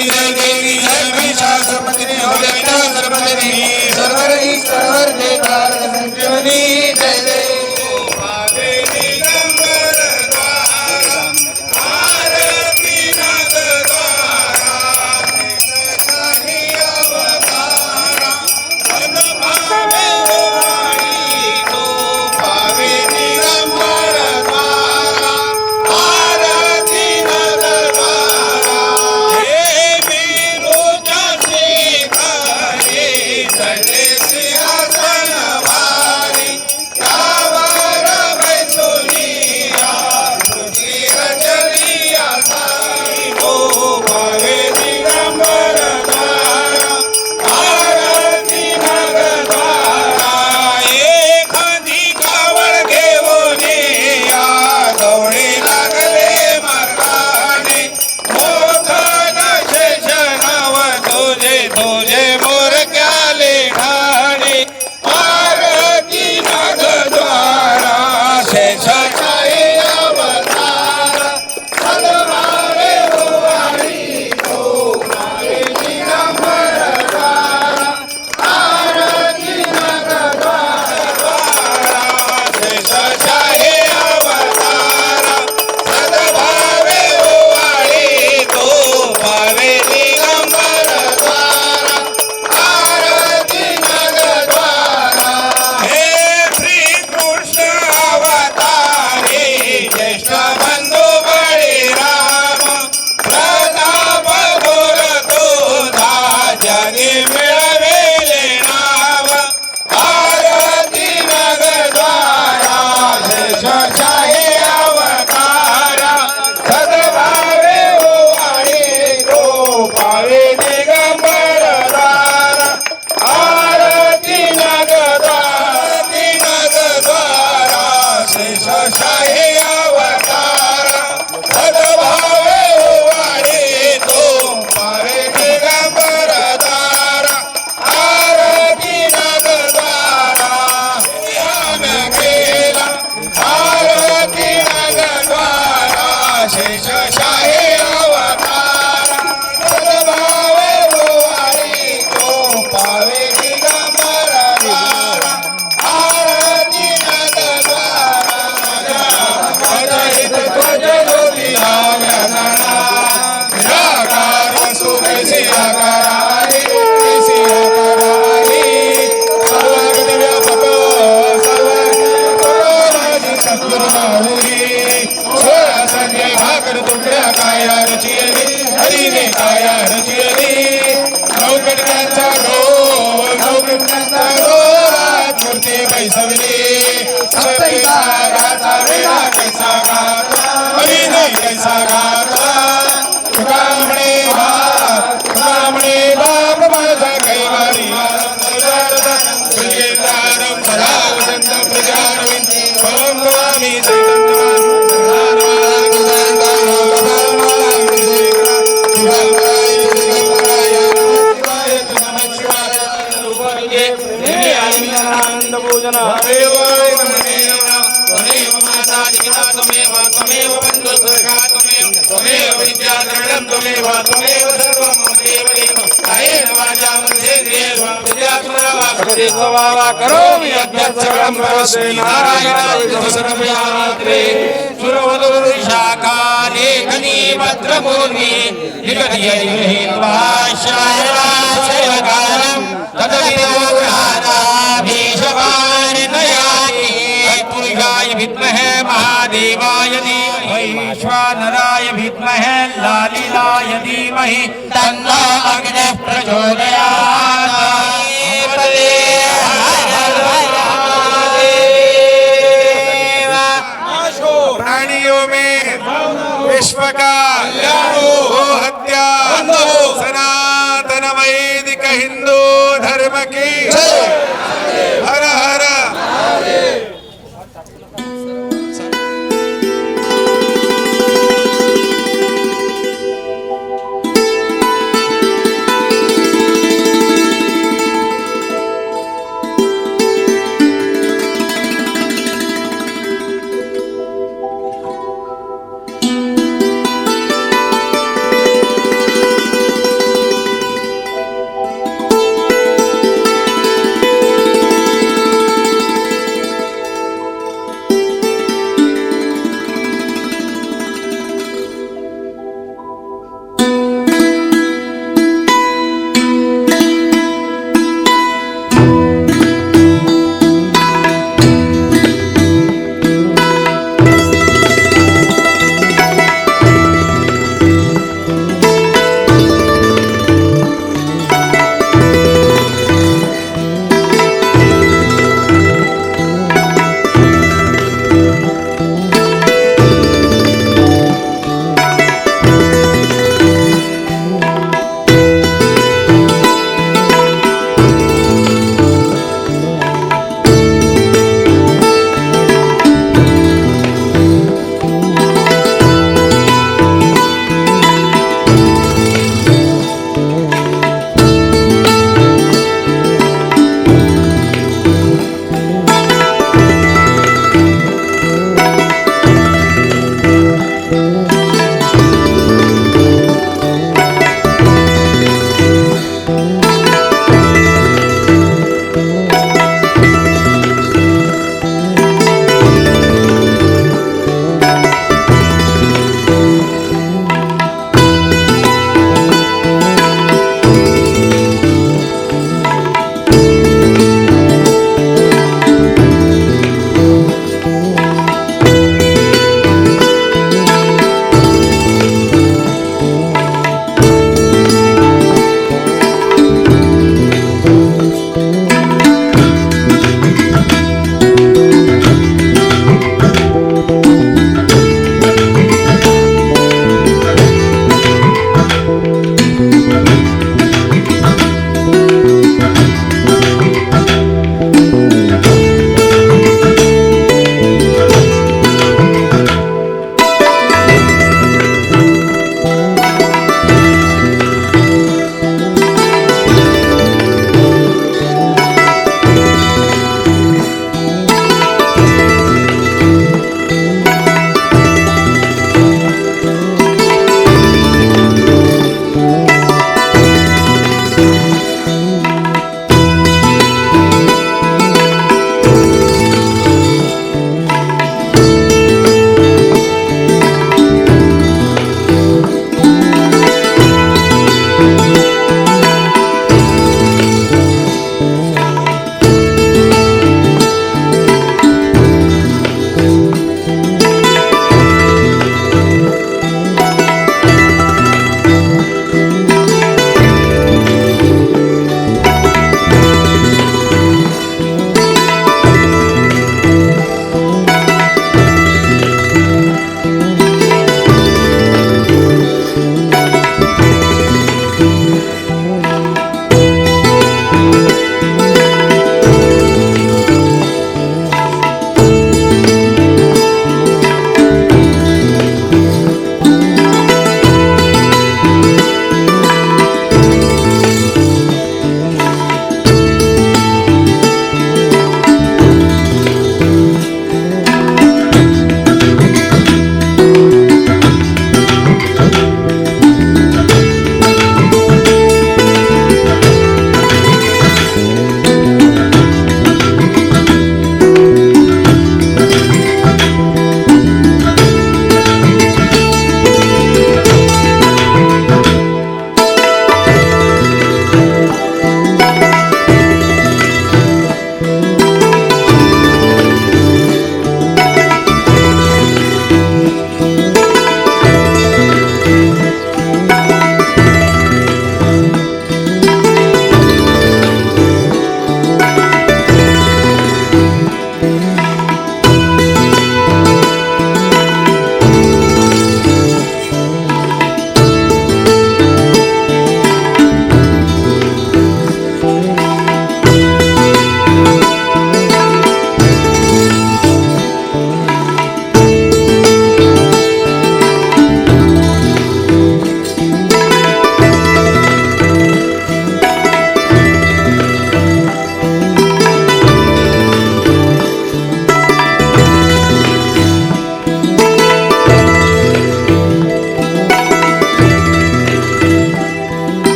जय महिषासुरमर्दिनी हो लेचा सर्वजनी. सर्वर ईश्वर दे कारक संजीवनी. जय देव. दिगंबर द्वारम आरती नाद द्वारम. शाही अवतार सद्भावे वारी तो पावे दिगंबरदार आरती नगद्वारा ध्यान केला आरती नगद्वारा शेष शाही अवतार सद्भावे वारी तो पावे दिगंबरदार आरती नगद्वारा ध्वज ज्योती लावला निराकार सुखेसी आकाराने कैसी आकाराने सर्वगत व्यापक सर्वराजी सद्गुरु माऊली सोळा संजय भाकर तुकड्या काया रचियली हरीने काया रचियली नवकटकांचा डोरात मूर्ती बैसवली सप्तैसा गाचा वेळा कैसा गाता हरीने कैसा गाता तुका म्हणे बाप माझा कैवारी तुझेदारम सदा वसंत प्रजानविन भवं भवामी आनंद भोजन देवाय त्वमेव माता पिता त्वमेव बन्धु सखा त्वमेव विद्या द्रढं त्वमेव सर्वं मम देव देव कायेन वाचा मनसेन्द्रियेण प्रजात्मना वा करोमि करोमि यद्यत् सकलं परस्मै नारायणाय सर्वयात्रे सुरवधुर्शाखा लेखनी भद्रमूर्ति निगदियवाशायवाशयकालं तदविदोग्रहानाभीषवान् नयामि तत्पुरुषाय विद्महे महादेवाय धीमहि वैश्वानराय विद्महे लालिलाय धीमहि तन्नो अग्निः प्रचोदयात् प्राणियों में विश्व का गो हत्या सनातन वैदिक हिंदू धर्म की हर हर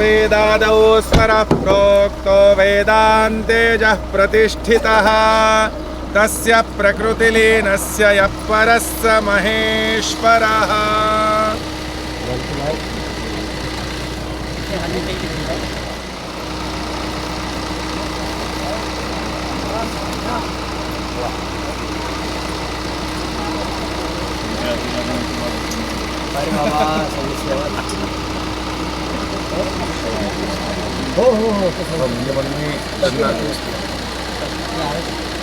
वेदादौ स्वरः प्रोक्तो वेदान्तेजः प्रतिष्ठितः तस्य प्रकृतिलीनस्य यः परः स महेश्वरः।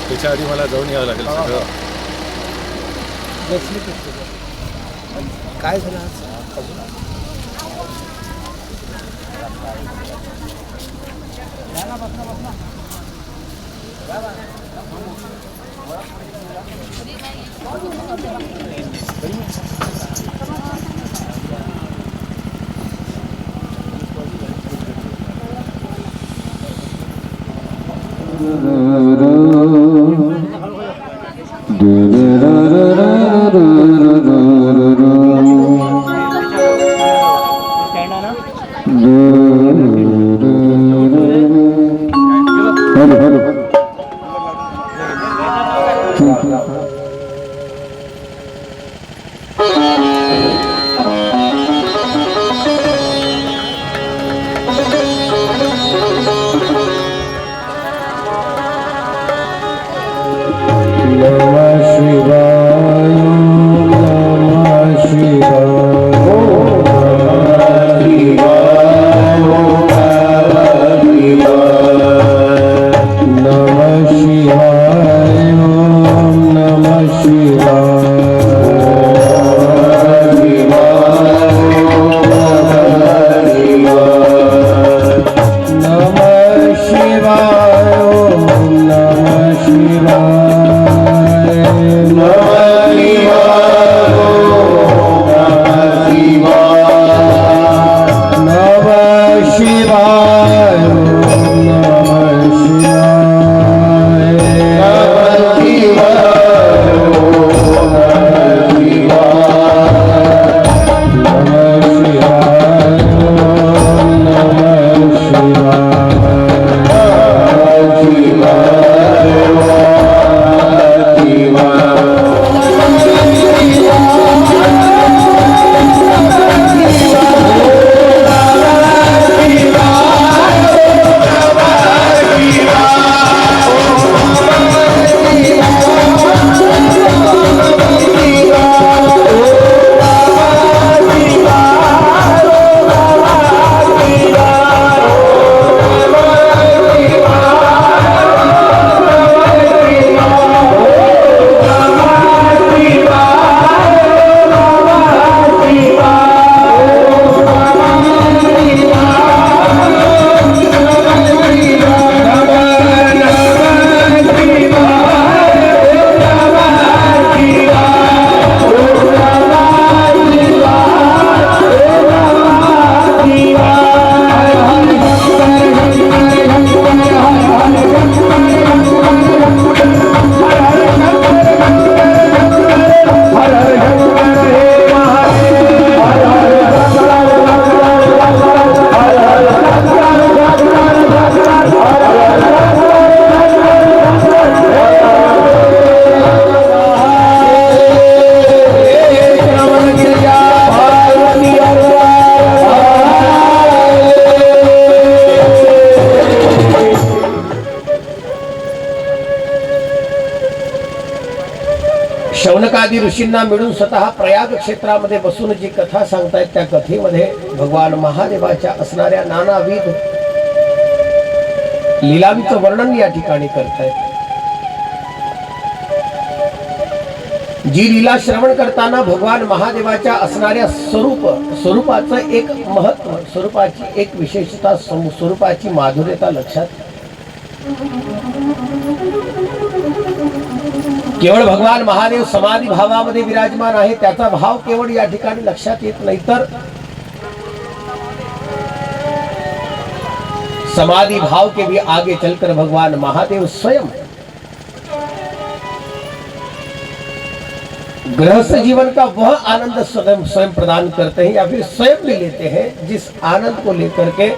त्याच्या आधी मला जाऊन यावं लागेल सगळं. काय झालं आज? शौनकादी ऋषींना मिळून स्वतः प्रयाग क्षेत्रामध्ये बसून जी कथा सांगतायत त्या कथेमध्ये भगवान महादेवाच्या असणाऱ्या नानाविध लीलांचं वर्णन या ठिकाणी करतायत. जी लीला श्रवण करताना भगवान महादेवाच्या असणाऱ्या स्वरूपाचं एक महत्व, स्वरूपाची एक विशेषता, स्वरूपाची माधुर्यता लक्षात. केवळ भगवान महादेव समाधी भावामध्ये विराजमान आहे त्याचा भाव केवळ या ठिकाणी लक्षात येत नाही, तर समाधि भाव के भी आगे चलकर भगवान महादेव स्वयं गृहस्थ जीवन का वह आनंद स्वयं स्वयं प्रदान करते हैं या फिर स्वयं ले लेते हैं जिस आनंद को लेकर के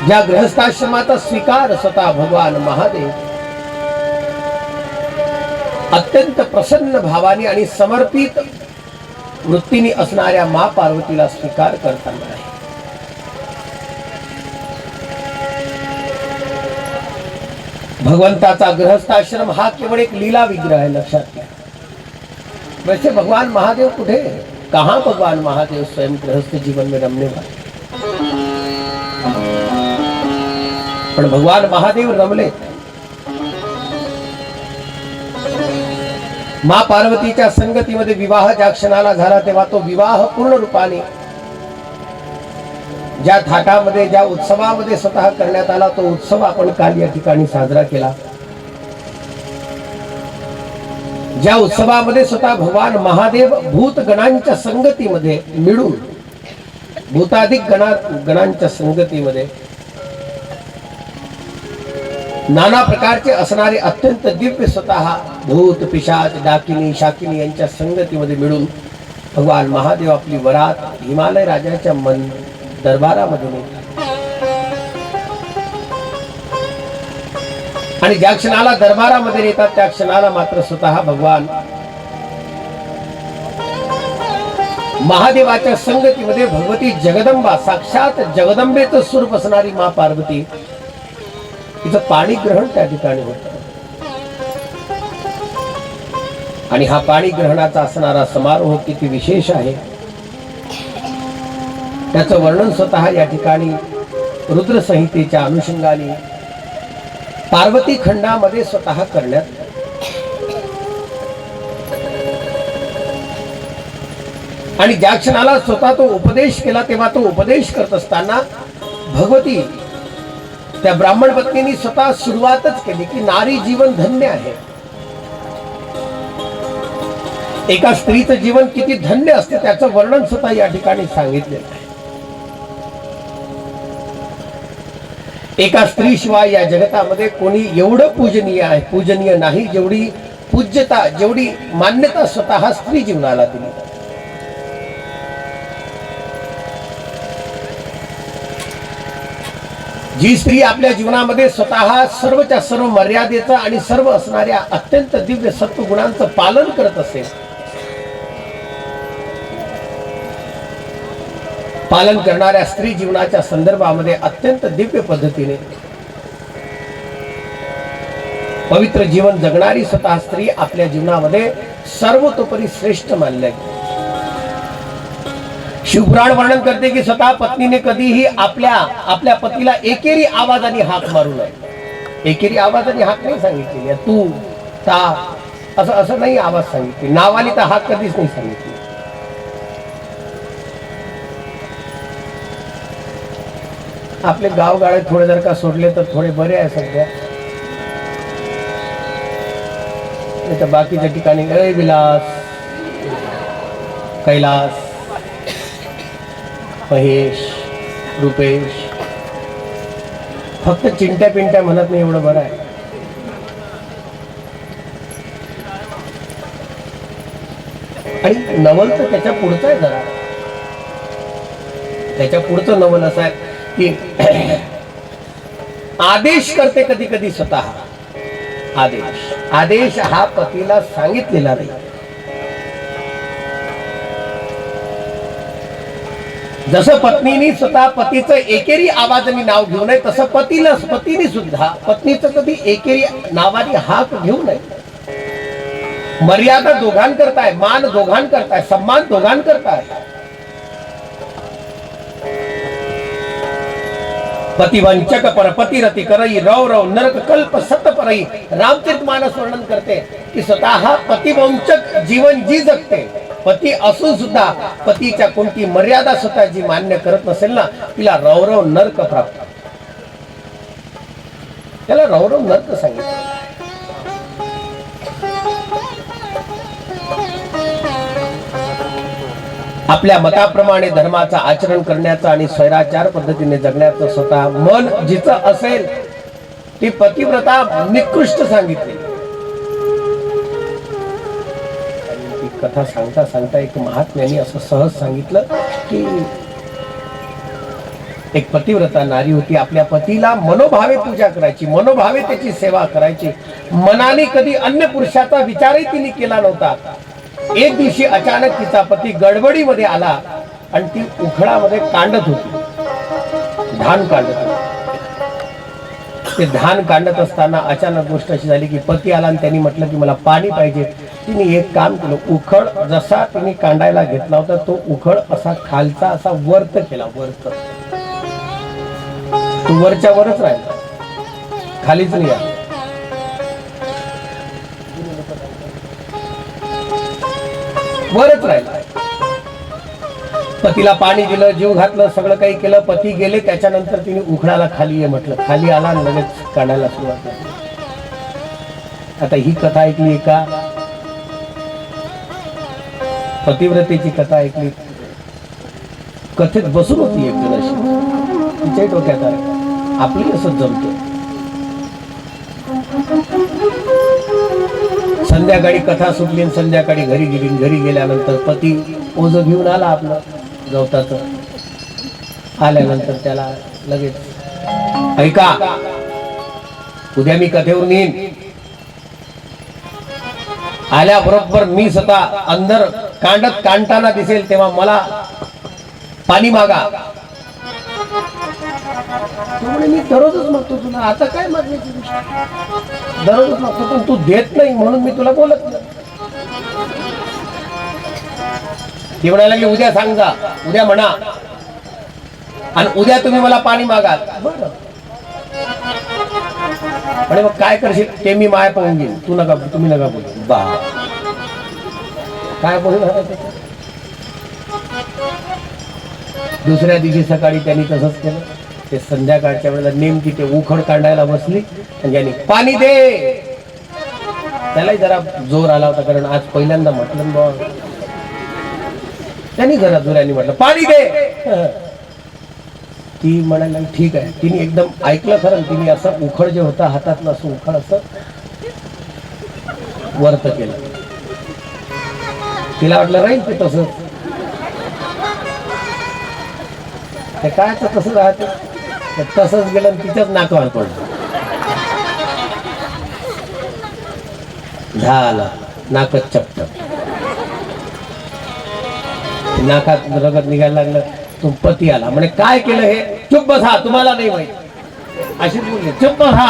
ज्या गृहस्थाश्रमाचा स्वीकार स्वतः भगवान महादेव अत्यंत प्रसन्न भावाने आणि समर्पित वृत्तीने असणाऱ्या मा पार्वतीला स्वीकार करताना आहे. भगवंताचा गृहस्थाश्रम हा केवळ एक लीला विग्रह है, लक्षात घ्या. वैसे भगवान महादेव कुठे, कहां भगवान महादेव स्वयं गृहस्थ जीवन में रमने वाले. पण भगवान महादेव रमले. मां पार्वतीच्या संगतीमध्ये विवाह ज्या क्षणाला झाला तेव्हा तो विवाह पूर्ण रूपाने ज्या थाटामध्ये ज्या उत्सवामध्ये स्वतः करण्यात आला तो उत्सव आपण काल या ठिकाणी साजरा केला. ज्या उत्सवामध्ये स्वतः भगवान महादेव भूतगणांच्या संगतीमध्ये मिळून भूताधिक गणांच्या संगतीमध्ये नाना प्रकारचे असणारे अत्यंत दिव्य स्वतः भूत पिशाच डाकिनी शाकिनी यांच्या संगतीमध्ये मिळून भगवान महादेव आपली वरात हिमालय राजाच्या दरबारामध्ये नेतात. आणि ज्या क्षणाला दरबारामध्ये नेतात त्या क्षणाला मात्र स्वतः भगवान महादेवाच्या संगतीमध्ये भगवती जगदंबा साक्षात जगदंबेचं स्वरूप असणारी मां पार्वती तिचं पाणी ग्रहण त्या ठिकाणी होतं. आणि हा पाणी ग्रहणाचा असणारा समारोह किती विशेष आहे त्याचं वर्णन स्वतः या ठिकाणी रुद्र संहितेच्या अनुषंगाने पार्वती खंडामध्ये स्वतः करण्यात. आणि ज्या क्षणाला स्वतः तो उपदेश केला तेव्हा तो उपदेश करत असताना भगवती त्या ब्राह्मण पत्नीने स्वतः सुरुवातच केली की नारी जीवन धन्य आहे. एका स्त्रीचं जीवन किती धन्य असते त्याचं वर्णन स्वतः या ठिकाणी सांगितलेलं आहे. एका स्त्रीशिवाय या जगतामध्ये कोणी एवढं पूजनीय आहे, पूजनीय नाही जेवढी पूज्यता जेवढी मान्यता स्वतः स्त्री जीवनाला दिली. जी स्त्री आपल्या जीवनामध्ये स्वतः सर्वच्या सर्व मर्यादेचं आणि सर्व असणाऱ्या अत्यंत दिव्य सत्वगुणांचं पालन करत असेल, पालन करणाऱ्या स्त्री जीवनाच्या संदर्भामध्ये अत्यंत दिव्य पद्धतीने पवित्र जीवन जगणारी स्वतः स्त्री आपल्या जीवनामध्ये सर्वतोपरी श्रेष्ठ मानल्या गेली. शिवपुराण वर्णन करते की स्वतः पत्नीने कधीही आपल्या पतीला एकेरी आवाजाने हाक मारू नये. एकेरी आवाजाने हाक नाही सांगितली, तू ता असं नाही आवाज सांगितली. नावाने तर हाक कधीच नाही सांगितली. आपले गावगाडे थोडे जर का सोडले तर थोडे बरे आहे सध्या. नाही तर बाकीच्या ठिकाणी विलास कैलास महेश रुपेश फक्त चिंट्या पिंट्या म्हणत नाही एवढं बरं आहे. आणि नवल तर त्याच्या पुढचं आहे. जरा त्याच्या पुढचं नवल असं आहे की आदेश करते कधी कधी स्वतः. आदेश हा पतीला सांगितलेला नाही. जसं पत्नीने स्वतः पतीचं एकेरी आवाजाने नाव घेऊ नये तसं पतीने सुद्धा पत्नीचं कधी एकेरी नावाने हाक घेऊ नये. मर्यादा दोघांकरताय, मान दोघांकरताय, सन्मान दोघांकरताय. पतिवंचक परपती रती करई रव रव नरक कल्प सत परई. रामचरित मानस वर्णन करते की स्वतः पतिवंचक जीवन जी जगते, पती असून सुद्धा पतीच्या कोणती मर्यादा स्वतः जी मान्य करत नसेल ना तिला रवरव नरक प्राप्त. त्याला रवरव नरक सांगितलं. आपल्या मताप्रमाणे धर्माचं आचरण करण्याचं आणि स्वैराचार पद्धतीने जगण्याचं स्वतः मन जिचं असेल ती पतिव्रता निकृष्ट सांगितली. कथा सांगता सांगता एक महात्म्याने असं सहज सांगितलं की एक पतिव्रता नारी होती, आपल्या पतीला मनोभावे पूजा करायची, मनोभावे त्याची सेवा करायची, मनाने कधी अन्य पुरुषाचा विचारही तिने केला नव्हता. एक दिवशी अचानक तिचा पती गडबडीमध्ये आला आणि ती उखळामध्ये कांडत होती, धान कांडत होती. ते धान कांडत असताना अचानक गोष्ट अशी झाली की पती आला आणि त्यांनी म्हटलं की मला पाणी पाहिजे. तिने एक काम केलं, उखळ जसा तिने कांडायला घेतला होता तो उखळ असा खालचा असा वर्त केला, वर्त तो वरच्या वरच राहिला, खालीच नाही आला. वरच राहिला. पतीला पाणी दिलं, जीव घातलं, सगळं काही केलं. पती गेले, त्याच्यानंतर तिने उखळाला खाली ये म्हटलं, खाली आला आणि लगेच काढायला सुरुवात झाली. आता ही कथा ऐकली एका पतिव्रतेची कथा ऐकली, कथेत बसून होती एक जण अशी, तिच्याही डोक्यात आलं आपली असंच जमतं. संध्याकाळी कथा सुटली आणि संध्याकाळी घरी गेली. घरी गेल्यानंतर पती ओझं घेऊन आला आपलं गवताचं. आल्यानंतर त्याला लगेच, ऐका उद्या मी कथेवरून येईन, आल्याबरोबर मी स्वतः अंदर कांडत कांडताना दिसेल तेव्हा मला पाणी मागा. मी दररोजच मागतो तुला, आता काय मागण्याची गोष्ट, दररोजच मागतो पण तू देत नाही म्हणून मी तुला बोलत नाही. ती म्हणायला लागली उद्या सांग जा, उद्या म्हणा आणि उद्या तुम्ही मला पाणी मागाल. बरं म्हणे मग काय करशील ते मी माया पाहून घेईन, तू नका, तुम्ही नका बोलू. बा काय बोलू. दुसऱ्या दिवशी सकाळी त्यांनी तसंच केलं. ते संध्याकाळच्या वेळेला नेमकी ते उखड काढायला बसली आणि ज्यांनी पाणी दे, त्यालाही जरा जोर आला होता कारण आज पहिल्यांदा म्हटलं बा, त्यांनी जरा जोराने म्हटलं पाणी दे. ती म्हणायला ठीक आहे. तिने एकदम ऐकलं खरं, तिने असं उखड जे होता हातातलं असं उखड असं वर्त केलं. तिला वाटलं राहील ते तसंच, ते काय तसं राहते. तसंच गेलं आणि तिच्याच नाकावर पडलं. झालं नाकच चपट, नाकात रगत निघायला लागलं. तो पती आला म्हणे काय केलं हे, चुप बसा तुम्हाला नाही माहित, अशीच बोलली, चुप बसा.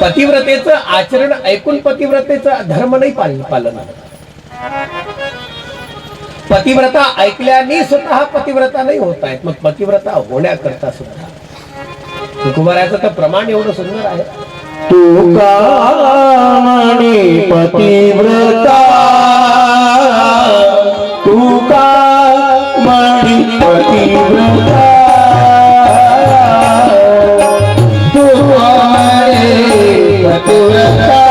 पतिव्रतेचं आचरण ऐकून पतिव्रतेचं धर्म नाही पालन. पतिव्रता ऐकल्याने स्वतः पतिव्रता नाही होत आहेत, मग पतिव्रता होण्याकरता सुद्धा तुकोबाराचं तर प्रमाण एवढं सुंदर आहे. तुका म्हणे पतिव्रता, तुका म्हणे पतिव्रता, तू म्हणे पतिव्रता,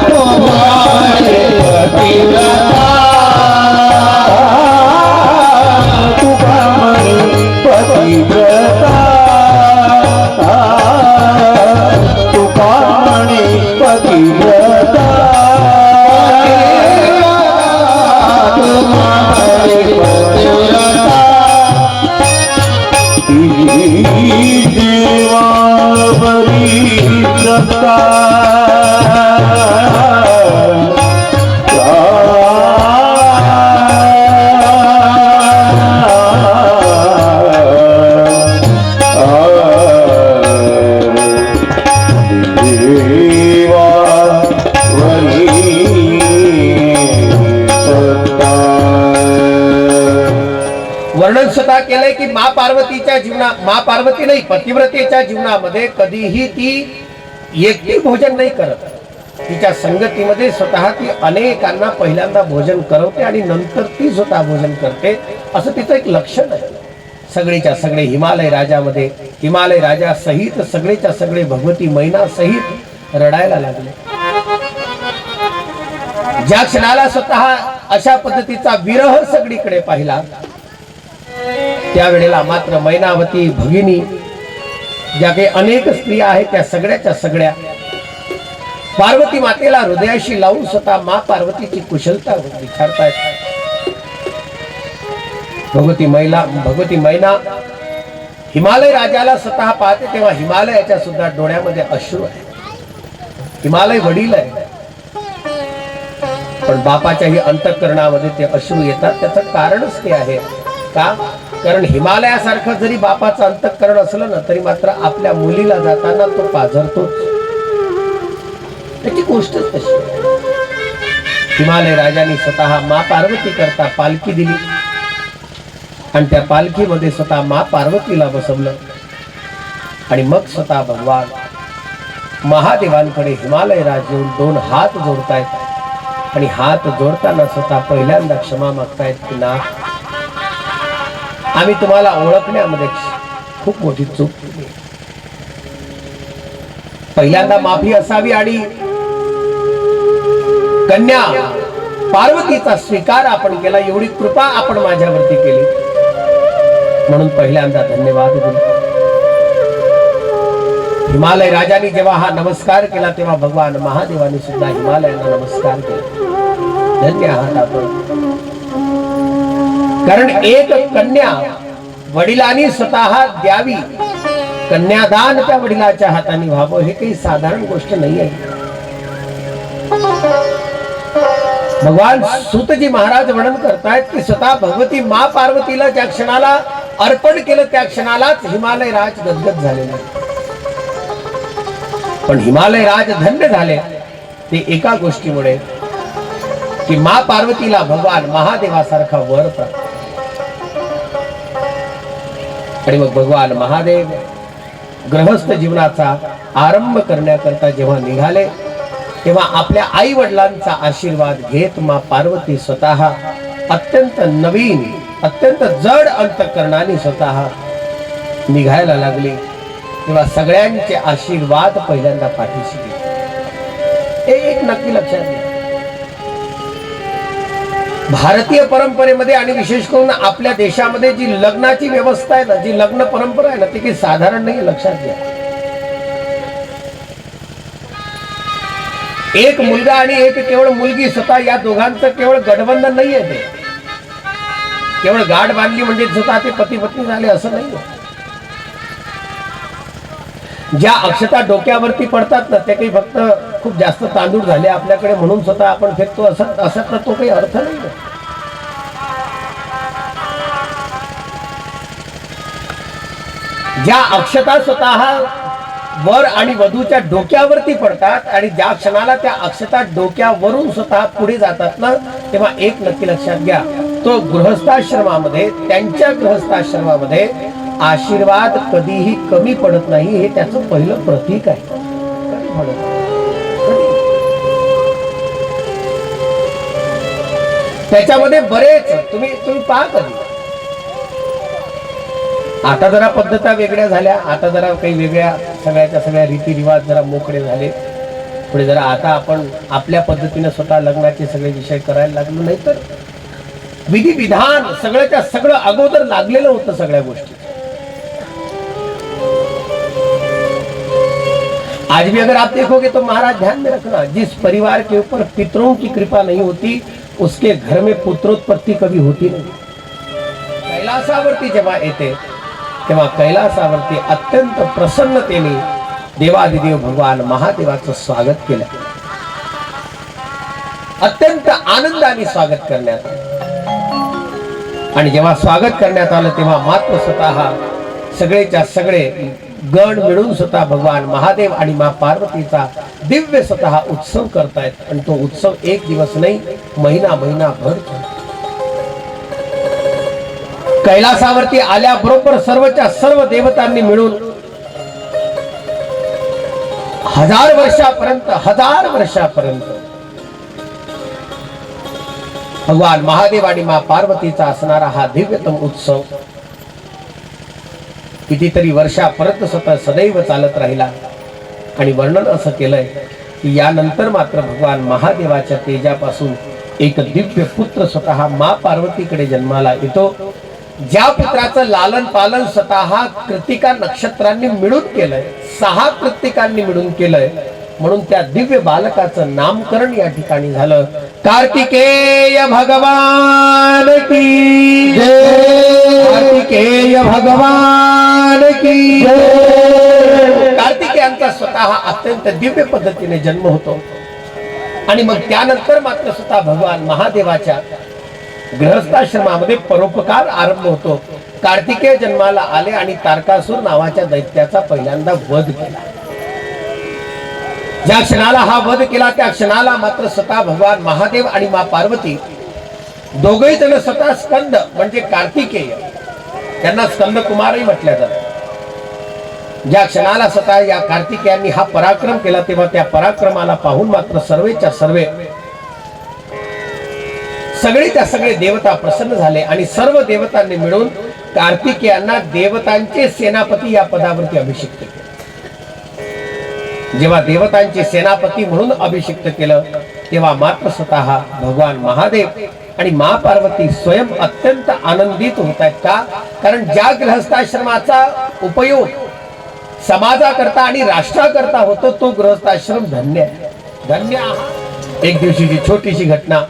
तू म्हणे पतिव्रता, तुका म्हणे पतिव्रता, तुका म्हणे पतिव्रता, तुका म्हणे पतिव्रता, देवावरी श्रद्धा वर्णन स्वतः केलंय की मा पार्वतीच्या मा पार्वती नाही पतिव्रतेच्या जीवनामध्ये कधीही ती एकटी भोजन नाही करत. तिच्या संगतीमध्ये स्वतः ती अनेकांना पहिल्यांदा भोजन करवते आणि नंतर ती स्वतः भोजन करते, असं तिचं एक लक्षण आहे. सगळेच्या सगळे हिमालय राजामध्ये, हिमालय राजा सहित सगळेच्या सगळे भगवती मैना सहित रडायला लागले. ज्या क्षणाला स्वतः अशा पद्धतीचा विरह सगळीकडे पाहिला, त्यावेळेला मात्र मैनावती भगिनी ज्या काही अनेक स्त्रिया आहेत त्या सगळ्याच्या सगळ्या पार्वती मातेला हृदयाशी लावून स्वतः मा पार्वतीची कुशलता विचारतायत. भगवती मैना हिमालय राजाला स्वतः पाहते तेव्हा हिमालयाच्या सुद्धा डोळ्यामध्ये अश्रू आहे. हिमालय वडील आहे, पण बापाच्याही अंतःकरणामध्ये ते अश्रू येतात. त्याचं कारणच ते आहे का, कारण हिमालयासारखं जरी बापाचं अंतःकरण असलं ना तरी मात्र आपल्या मुलीला जाताना तो पाझरतोच. त्याची गोष्टच तशी. हिमालय राजाने स्वतः मा पार्वती करता पालखी दिली आणि त्या पालखीमध्ये स्वतः मा पार्वतीला बसवलं आणि मग स्वतः भगवान महादेवांकडे हिमालय राज येऊन 2 हात जोडतायत आणि हात जोडताना स्वतः पहिल्यांदा क्षमा मागतायत की नाथ, आम्ही तुम्हाला ओळखण्यामध्ये खूप मोठी चूक केली. पहिल्यांदा माफी असावी आणि कन्या पार्वतीचा स्वीकार आपण केला, एवढी कृपा आपण माझ्यावरती केली म्हणून पहिल्यांदा धन्यवाद दिले. हिमालय राजाने जेव्हा हा नमस्कार केला तेव्हा भगवान महादेवाने सुद्धा हिमालयाला नमस्कार केला. धन्य आहात आपण, कारण एक कन्या वडिलांनी स्वतः द्यावी, कन्यादान त्या वडिलाच्या हाताने व्हावं हे काही साधारण गोष्ट नाही आहे. भगवान सूतजी महाराज वर्णन करतायत की स्वतः भगवती मा पार्वतीला ज्या क्षणाला अर्पण केलं त्या क्षणालाच हिमालय राज गदगद झालेला. पण हिमालय राज धन्य झाले ते एका गोष्टीमुळे की मा पार्वतीला भगवान महादेवासारखा वर प्राप्त. आणि मग भगवान महादेव गृहस्थ जीवनाचा आरंभ करण्याकरता जेव्हा निघाले तेव्हा आपल्या आई वडिलांचा आशीर्वाद घेत मा पार्वती स्वतः अत्यंत नवीन अत्यंत जड अंतःकरणाने स्वतः निघायला लागली. तेव्हा सगळ्यांचे आशीर्वाद पहिल्यांदा पाठीशी गेले. एक नक्की लक्षात घ्या, भारतीय परंपरेमध्ये आणि विशेष करून आपल्या देशामध्ये जी लग्नाची व्यवस्था आहे ना, जी लग्न परंपरा आहे ना, ती काही साधारण नाही. लक्षात घ्या, एक मुलगा आणि एक केवळ मुलगी स्वतः या दोघांचं केवळ गठबंधन नाही आहे. ते केवळ गाठ बांधली म्हणजे स्वतः ते पती पत्नी झाले असं नाही. ज्या अक्षता डोक्यावरती पडतात ना ते काही फक्त खूप जास्त तांदूळ झाले आपल्याकडे म्हणून स्वतः आपण फेकतो असं तो काही अर्थ नाही. ज्या अक्षता स्वतः वर आणि वधूच्या डोक्यावरती पडतात आणि ज्या क्षणाला त्या अक्षता डोक्यावरून स्वतः पुढे जातात ना तेव्हा एक नक्की लक्षात घ्या, तो गृहस्थाश्रमामध्ये त्यांच्या गृहस्थाश्रमामध्ये आशीर्वाद कधीही कमी पडत नाही. हे त्याचं पहिलं प्रतीक आहे. त्याच्यामध्ये बरेच तुम्ही पहा कधी आता जरा पद्धता वेगळ्या झाल्या, आता जरा काही वेगळ्या सगळ्याच्या सगळ्या रीतिरिवाज जरा मोकळे झाले. पुढे जरा आता आपण आपल्या पद्धतीने स्वतः लग्नाचे सगळे विषय करायला लागलो. नाही तर विधी विधान सगळ्याच्या सगळं अगोदर लागलेलं होतं सगळ्या गोष्टी. आज भी अगर आप देखोगे तो महाराज ध्यान में रखना, जिस परिवार के ऊपर पितरों की कृपा नहीं होती उसके घर में पुत्रोत्पत्ति कभी होती नहीं. कैलासावरती जेव्हा येते तेव्हा कैलासावरती अत्यंत प्रसन्नतेने देवादिदेव भगवान महादेवाचं स्वागत केलं. अत्यंत आनंदाने स्वागत करण्यात आलं. आणि जेव्हा स्वागत करण्यात आलं तेव्हा मात्र स्वतः सगळेच्या सगळे गण मिळून स्वतः भगवान महादेव आणि मां पार्वतीचा दिव्य स्वतः उत्सव करतायत. आणि तो उत्सव एक दिवस नाही, महिनाभर. कैलासावरती आल्याबरोबर सर्वच्या सर्व देवतांनी मिळून 1000 वर्षापर्यंत भगवान महादेव आणि मां पार्वतीचा असणारा हा दिव्यतम उत्सव कितीतरी वर्षापर्यंत स्वतः सदैव चालत राहिला. आणि वर्णन असं केलंय की यानंतर मात्र भगवान महादेवाच्या तेजापासून एक दिव्य पुत्र स्वतः मां पार्वतीकडे जन्माला येतो. ज्या पुत्राचं लालन पालन स्वतः कृतिका नक्षत्रांनी मिळून केलंय, 6 कृतिकांनी मिळून केलंय, म्हणून त्या दिव्य बालकाचं नामकरण या ठिकाणी झालं. कार्तिकेय भगवान की जय, कार्तिकेय भगवान की जय. कार्तिकेयांचा स्वतः अत्यंत दिव्य पद्धतीने जन्म होतो आणि मग त्यानंतर मात्र स्वतः भगवान महादेवाच्या गृहस्थाश्रमामध्ये परोपकार आरंभ होतो. कार्तिकेय जन्माला आले आणि तारकासूर नावाच्या दैत्याचा पहिल्यांदा वध केला. ज्या क्षणाला हा वध केला त्या क्षणाला मात्र स्वतः भगवान महादेव आणि मां पार्वती दोघेही जण स्वतः स्कंद म्हणजे कार्तिकेय, त्यांना स्कंद कुमारही म्हटल्या जातात. ज्या क्षणाला स्वतः या कार्तिकेयांनी हा पराक्रम केला तेव्हा त्या पराक्रमाला पाहून मात्र सर्वेच्या सर्वे सगळेच्या सगळे देवता प्रसन्न झाले आणि सर्व देवतांनी मिळून कार्तिकेयांना देवतांचे सेनापती या पदावरती अभिषिक्त केले. जेव्हा देवतांचे सेनापती म्हणून अभिषिक्त केलं तेव्हा मात्र स्वतः भगवान महादेव आणि मां पार्वती स्वयं अत्यंत आनंदित होत आहेत. का? कारण ज्या गृहस्थाश्रमाचा उपयोग समाजाकरता आणि राष्ट्राकरता होतो तो गृहस्थाश्रम धन्य आहे, धन्य आहे. एक दिवशीची छोटीशी घटना,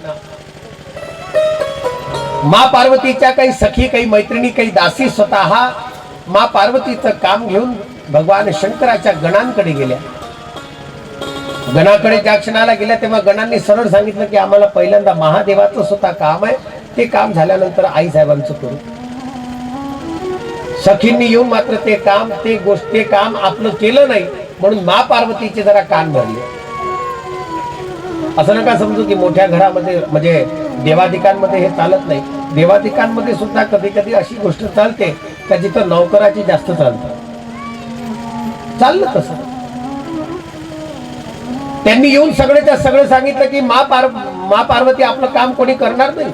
मां पार्वतीच्या काही सखी, काही मैत्रिणी, काही दासी स्वतः मां पार्वतीचं काम घेऊन भगवान शंकराच्या गणांकडे गेल्या. गणाकडे ज्या क्षणाला गेल्या तेव्हा गणांनी सरळ सांगितलं की आम्हाला पहिल्यांदा महादेवाचं स्वतः काम आहे, ते काम झाल्यानंतर आई साहेबांचं करू. सखींनी येऊन मात्र ते काम आपलं केलं नाही म्हणून मां पार्वतीचे जरा कान भरले. असं नका समजू की मोठ्या घरामध्ये म्हणजे देवाधिकांमध्ये हे चालत नाही. देवाधिकांमध्ये सुद्धा कधी कधी अशी गोष्ट चालते का जिथं नौकराची जास्त चालतात, चाललं तसं. त्यांनी येऊन सगळेच्या सगळं सांगितलं की मां पार्वती आपलं काम कोणी करणार नाही.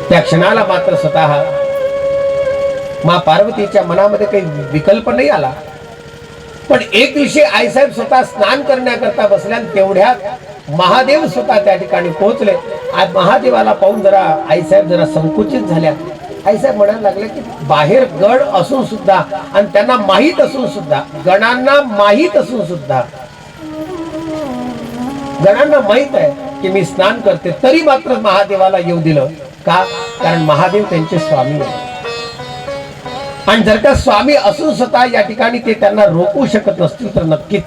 त्या क्षणाला मात्र स्वतः मां पार्वतीच्या मनामध्ये काही विकल्प नाही आला. पण एक दिवशी आईसाहेब स्वतः स्नान करण्याकरता बसल्या, तेवढ्यात महादेव स्वतः त्या ठिकाणी पोहोचले. आज महादेवाला पाहून जरा आईसाहेब जरा संकुचित झाल्या. आईसाहेब म्हणायला लागले की बाहेर गड असून सुद्धा आणि त्यांना माहीत असून सुद्धा, गणांना माहीत असून सुद्धा, गणांना माहीत आहे की मी स्नान करते, तरी मात्र महादेवाला येऊ दिलं. का? कारण महादेव त्यांचे स्वामी आहे आणि जर का स्वामी असून स्वतः या ठिकाणी ते त्यांना रोखू शकत नसतील तर नक्कीच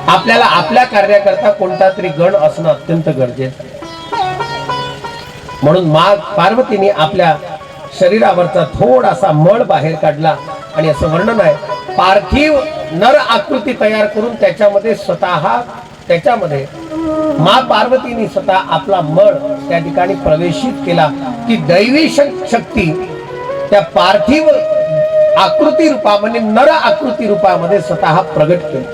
आपल्याला आपल्या कार्याकरता कोणता तरी गण असणं अत्यंत गरजेचं आहे. म्हणून मां पार्वतीने आपल्या शरीरावरचा थोडासा मळ बाहेर काढला आणि असं वर्णन आहे, पार्थिव नर आकृती तयार करून त्याच्यामध्ये मां पार्वतीने स्वतः आपला मळ त्या ठिकाणी प्रवेशित केला की दैवी शक्ती त्या पार्थिव आकृती रूपामध्ये, नर आकृती रूपामध्ये स्वतः प्रगट केली.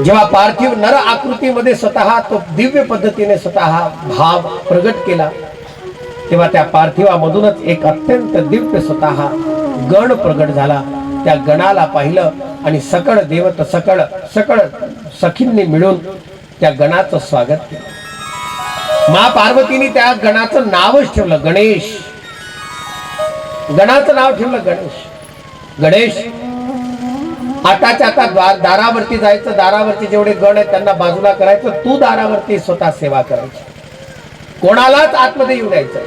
जेव्हा पार्थिव नर आकृतीमध्ये स्वतः तो दिव्य पद्धतीने स्वतः भाव प्रगट केला तेव्हा त्या पार्थिवामधूनच एक अत्यंत दिव्य स्वतः गण प्रगट झाला. त्या गणाला पाहिलं आणि सकळ देवत सकळ सखींनी मिळून त्या गणाचं स्वागत केलं. मां पार्वतीने त्या गणाचं नावच ठेवलं गणेश. गणाचं नाव ठेवलं गणेश. गणेश आताच्या आता दारावरती जायचं, दारावरती जेवढे गण आहेत त्यांना बाजूला करायचं, तू दारावरती स्वतः सेवा करायची, कोणालाच आतमध्ये येऊ द्यायचं.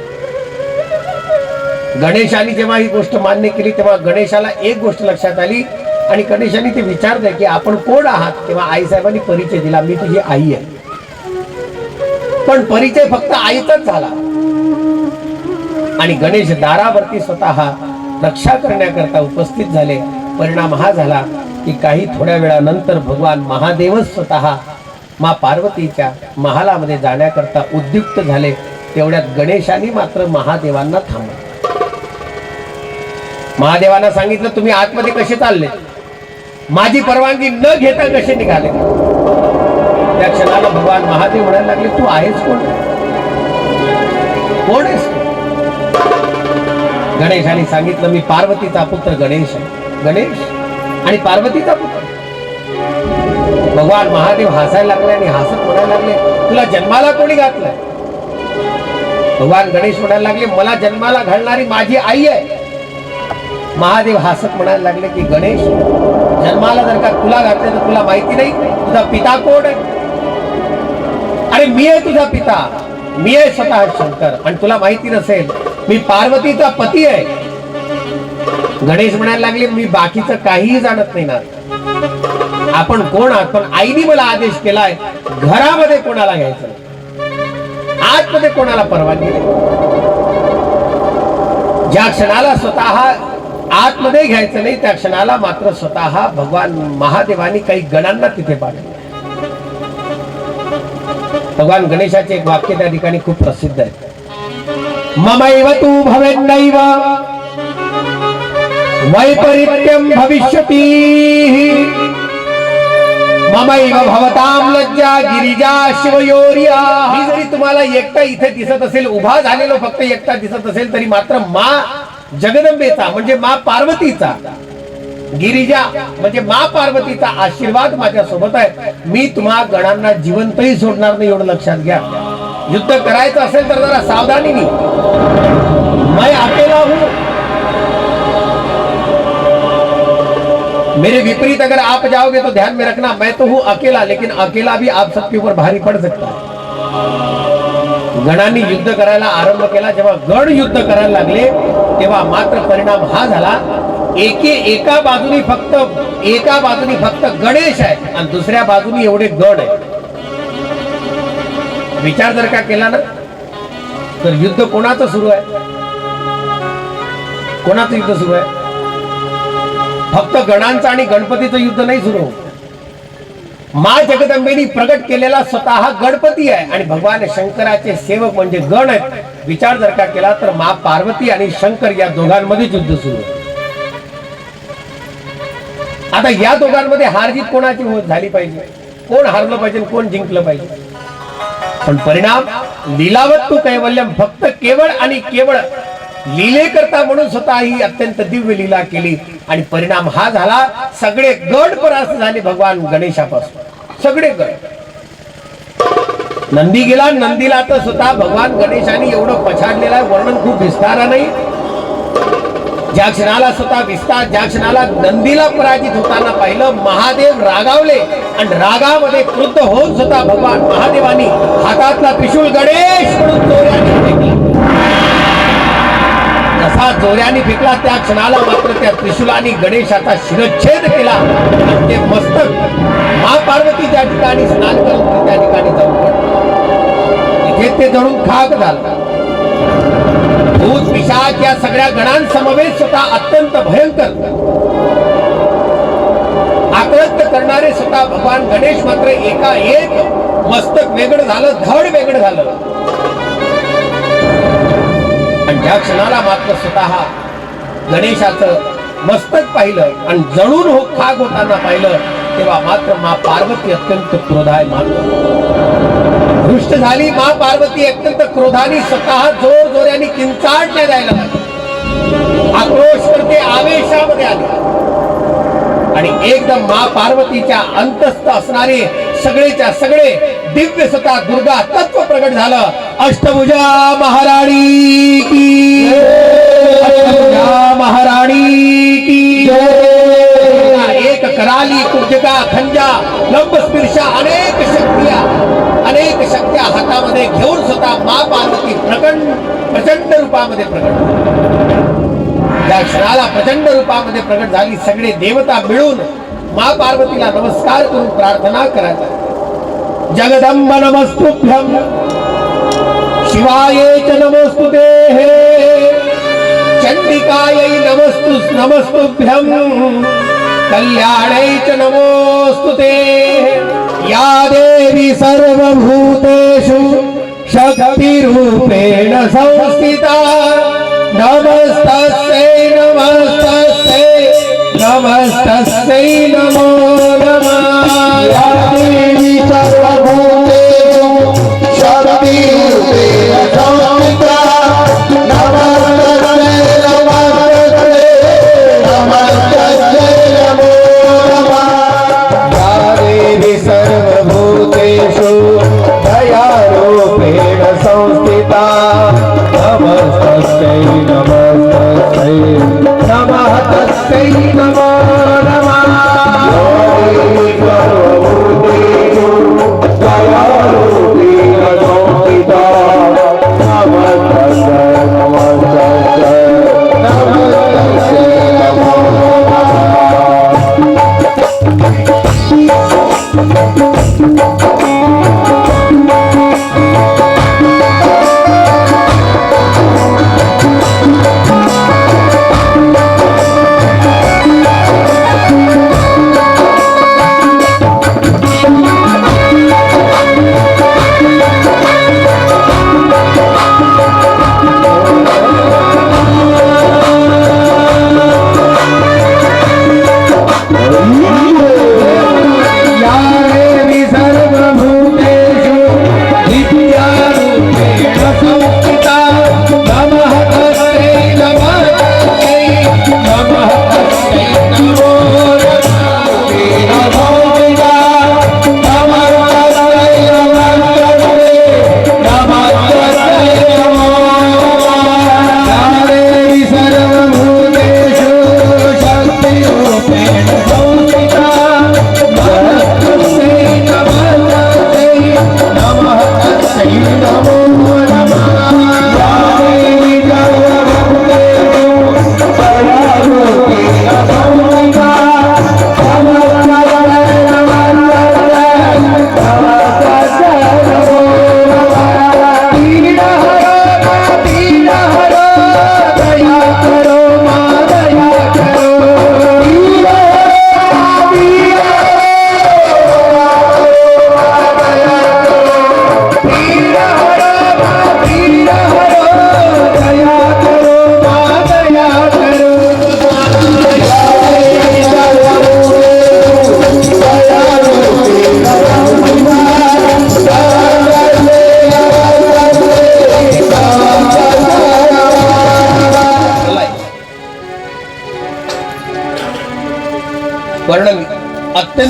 गणेशाने जेव्हा ही गोष्ट मान्य केली तेव्हा गणेशाला एक गोष्ट लक्षात आली आणि गणेशाने ते विचारले की आपण कोण आहात. तेव्हा आईसाहेबांनी परिचय दिला, मी तुझी आई आहे. पण परिचय फक्त आईचाच झाला आणि गणेश दारावरती स्वतः रक्षा करण्याकरता उपस्थित झाले. परिणाम हा झाला की काही थोड्या वेळानंतर भगवान महादेवच स्वतः मां पार्वतीच्या महालामध्ये जाण्याकरता उद्युक्त झाले. तेवढ्यात गणेशाने मात्र महादेवांना थांबवलं. महादेवांना सांगितलं तुम्ही आतमध्ये कसे चालले, माझी परवानगी न घेता कसे निघाले. त्या क्षणाला भगवान महादेव म्हणायला लागले तू आहेस कोण, कोण आहेस तू? गणेशाने सांगितलं मी पार्वतीचा पुत्र गणेश आहे. गणेश आणि पार्वतीचा पुत्र. भगवान महादेव हसायला लागले आणि हसत म्हणायला लागले, तुला जन्माला कोणी घातलंय? भगवान गणेश म्हणायला लागले, मला जन्माला घालणारी माझी आई आहे. महादेव हसत म्हणायला लागले की गणेश, जन्माला जर का तुला घातले तर तुला माहिती नाही तुझा पिता कोण आहे? अरे मी आहे तुझा पिता, मी आहे स्वतः शंकर, आणि तुला माहिती नसेल मी पार्वतीचा पती आहे. गणेश म्हणायला लागले, मी बाकीचं काहीही जाणत नाही ना. आपण कोण आहात? पण आईने मला आदेश केलाय घरामध्ये कोणाला घ्यायचं, आतमध्ये कोणाला परवानगी नाही. ज्या क्षणाला स्वतः आतमध्ये घ्यायचं नाही त्या क्षणाला मात्र स्वतः भगवान महादेवानी काही गणांना तिथे पाठवलं. भगवान गणेशाचे एक वाक्य त्या ठिकाणी खूप प्रसिद्ध आहे. ममैव तू भवेन्नैव वैपरीत्यं भविष्यति ममैव भवतां लज्जा गिरिजा शिवयोर्या. मी जरी तुम्हाला एकटा इथे दिसत असेल, उभा झालेलो फक्त एकटा दिसत असेल, तरी मात्र मा जगदंबेचा म्हणजे मा पार्वतीचा, गिरिजा म्हणजे मा पार्वतीचा आशीर्वाद माझ्या सोबत आहे. मी तुम्हा गणांना जिवंतही सोडणार नाही, एवढं लक्षात घ्या. युद्ध करायचं असेल तर जरा सावधानीने. मैं अकेला हूं, मेरे विपरीत अगर आप जाओगे तो ध्यान में रखना, मैं तो हूं अकेला, लेकिन अकेला भी आप सबके ऊपर भारी पड़ सकता है. गणांनी युद्ध करायला आरंभ केला. जेव्हा गण युद्ध करायला लागले तेव्हा मात्र परिणाम हा झाला, एका बाजूनी फक्त गणेश आहे आणि दुसऱ्या बाजूनी एवढे गण आहे. विचार जर का केला ना तर युद्ध कोणाचं सुरू आहे? कोणाचं युद्ध सुरू आहे? फक्त गणांचं आणि गणपतीचं युद्ध नाही सुरू. मा जगदंबेनी प्रगट केलेला स्वतः गणपती आहे आणि भगवान शंकराचे सेवक म्हणजे गण आहेत. विचार जर का केला तर मा पार्वती आणि शंकर या दोघांमध्ये युद्ध सुरू आहे. आता या दोघांमध्ये हारजीत कोणाची झाली पाहिजे? कोण हारलं पाहिजे, कोण जिंकलं पाहिजे? पण परिणाम लीलावत्तु कैवल्यम, फक्त केवळ आणि केवळ लीले करता म्हणून स्वतः ही अत्यंत दिव्य लीला केली आणि परिणाम हा झाला, सगळे गण परास्त झाले भगवान गणेशापासून. सगळे गण. नंदी गेला, नंदीला तर स्वतः भगवान गणेशाने एवढं पछाडलेलं आहे, वर्णन खूप विस्तारा नाही. ज्या क्षणाला नंदीला पराजित होताना पाहिलं, महादेव रागावले आणि रागामध्ये क्रुद्ध होऊन स्वतः भगवान महादेवानी हातातला त्रिशूळ गणेश म्हणून जोराने फेकला. जसा जोराने फेकला त्या क्षणाला मात्र त्या त्रिशूलाने गणेशाचा शिरच्छेद केला आणि ते मस्तक महापार्वती ज्या ठिकाणी स्नान करत होते त्या ठिकाणी जाऊन पडले. तिथे ते जळून खाक झाला. भूत पिशाच या सगळ्या गणांसमवेत स्वतः अत्यंत भयंकर आक्रंत करणारे स्वतः भगवान गणेश मात्र एकाएक मस्तक वेगळं झालं, धड वेगळं झालं. आणि ज्या क्षणाला मात्र स्वतः गणेशाचं मस्तक पाहिलं आणि जळून खाक होताना पाहिलं तेव्हा मात्र मा पार्वती अत्यंत क्रोधाय दृष्ट झाली. मा पार्वती अत्यंत क्रोधाने स्वतः जोर जोराने किंचाळण्या द्यायला लागली. आक्रोश करते, आवेशामध्ये आले आणि एकदम मा पार्वतीच्या अंतस्थ असणारे सगळेच्या सगळे दिव्य स्वतः दुर्गा तत्व प्रगट झालं. अष्टभुजा महाराणी की, अष्टभुजा महाराणी की. एक कराली, कुब्जगा, खंजा, लंबस्पर्शा, अनेक शक्त्या हातामध्ये घेऊन स्वतः मा पार्वती प्रचंड रूपामध्ये प्रगट. ज्या क्षणाला प्रचंड रूपामध्ये प्रगट झाली, सगळे देवता मिळून मा पार्वतीला नमस्कार करून प्रार्थना करायचा. जगदंब नमस्तुभ्यं, शिवाये च नमोस्तुते, चंडिकायै नमस्तुभ्यं, कल्याणै च नमोस्तुते. या देवी सर्वभूतेषु शक्तिरूपेण संस्थिता, नमस्तस्यै नमस्तस्यै नमस्तस्यै नमो नमः. या देवी सर्वभूतेषु शक्तिरूपेण संस्थिता, नमस्तस्यै नमस्तस्यै नमस्तस्यै नमो नमः. या देवी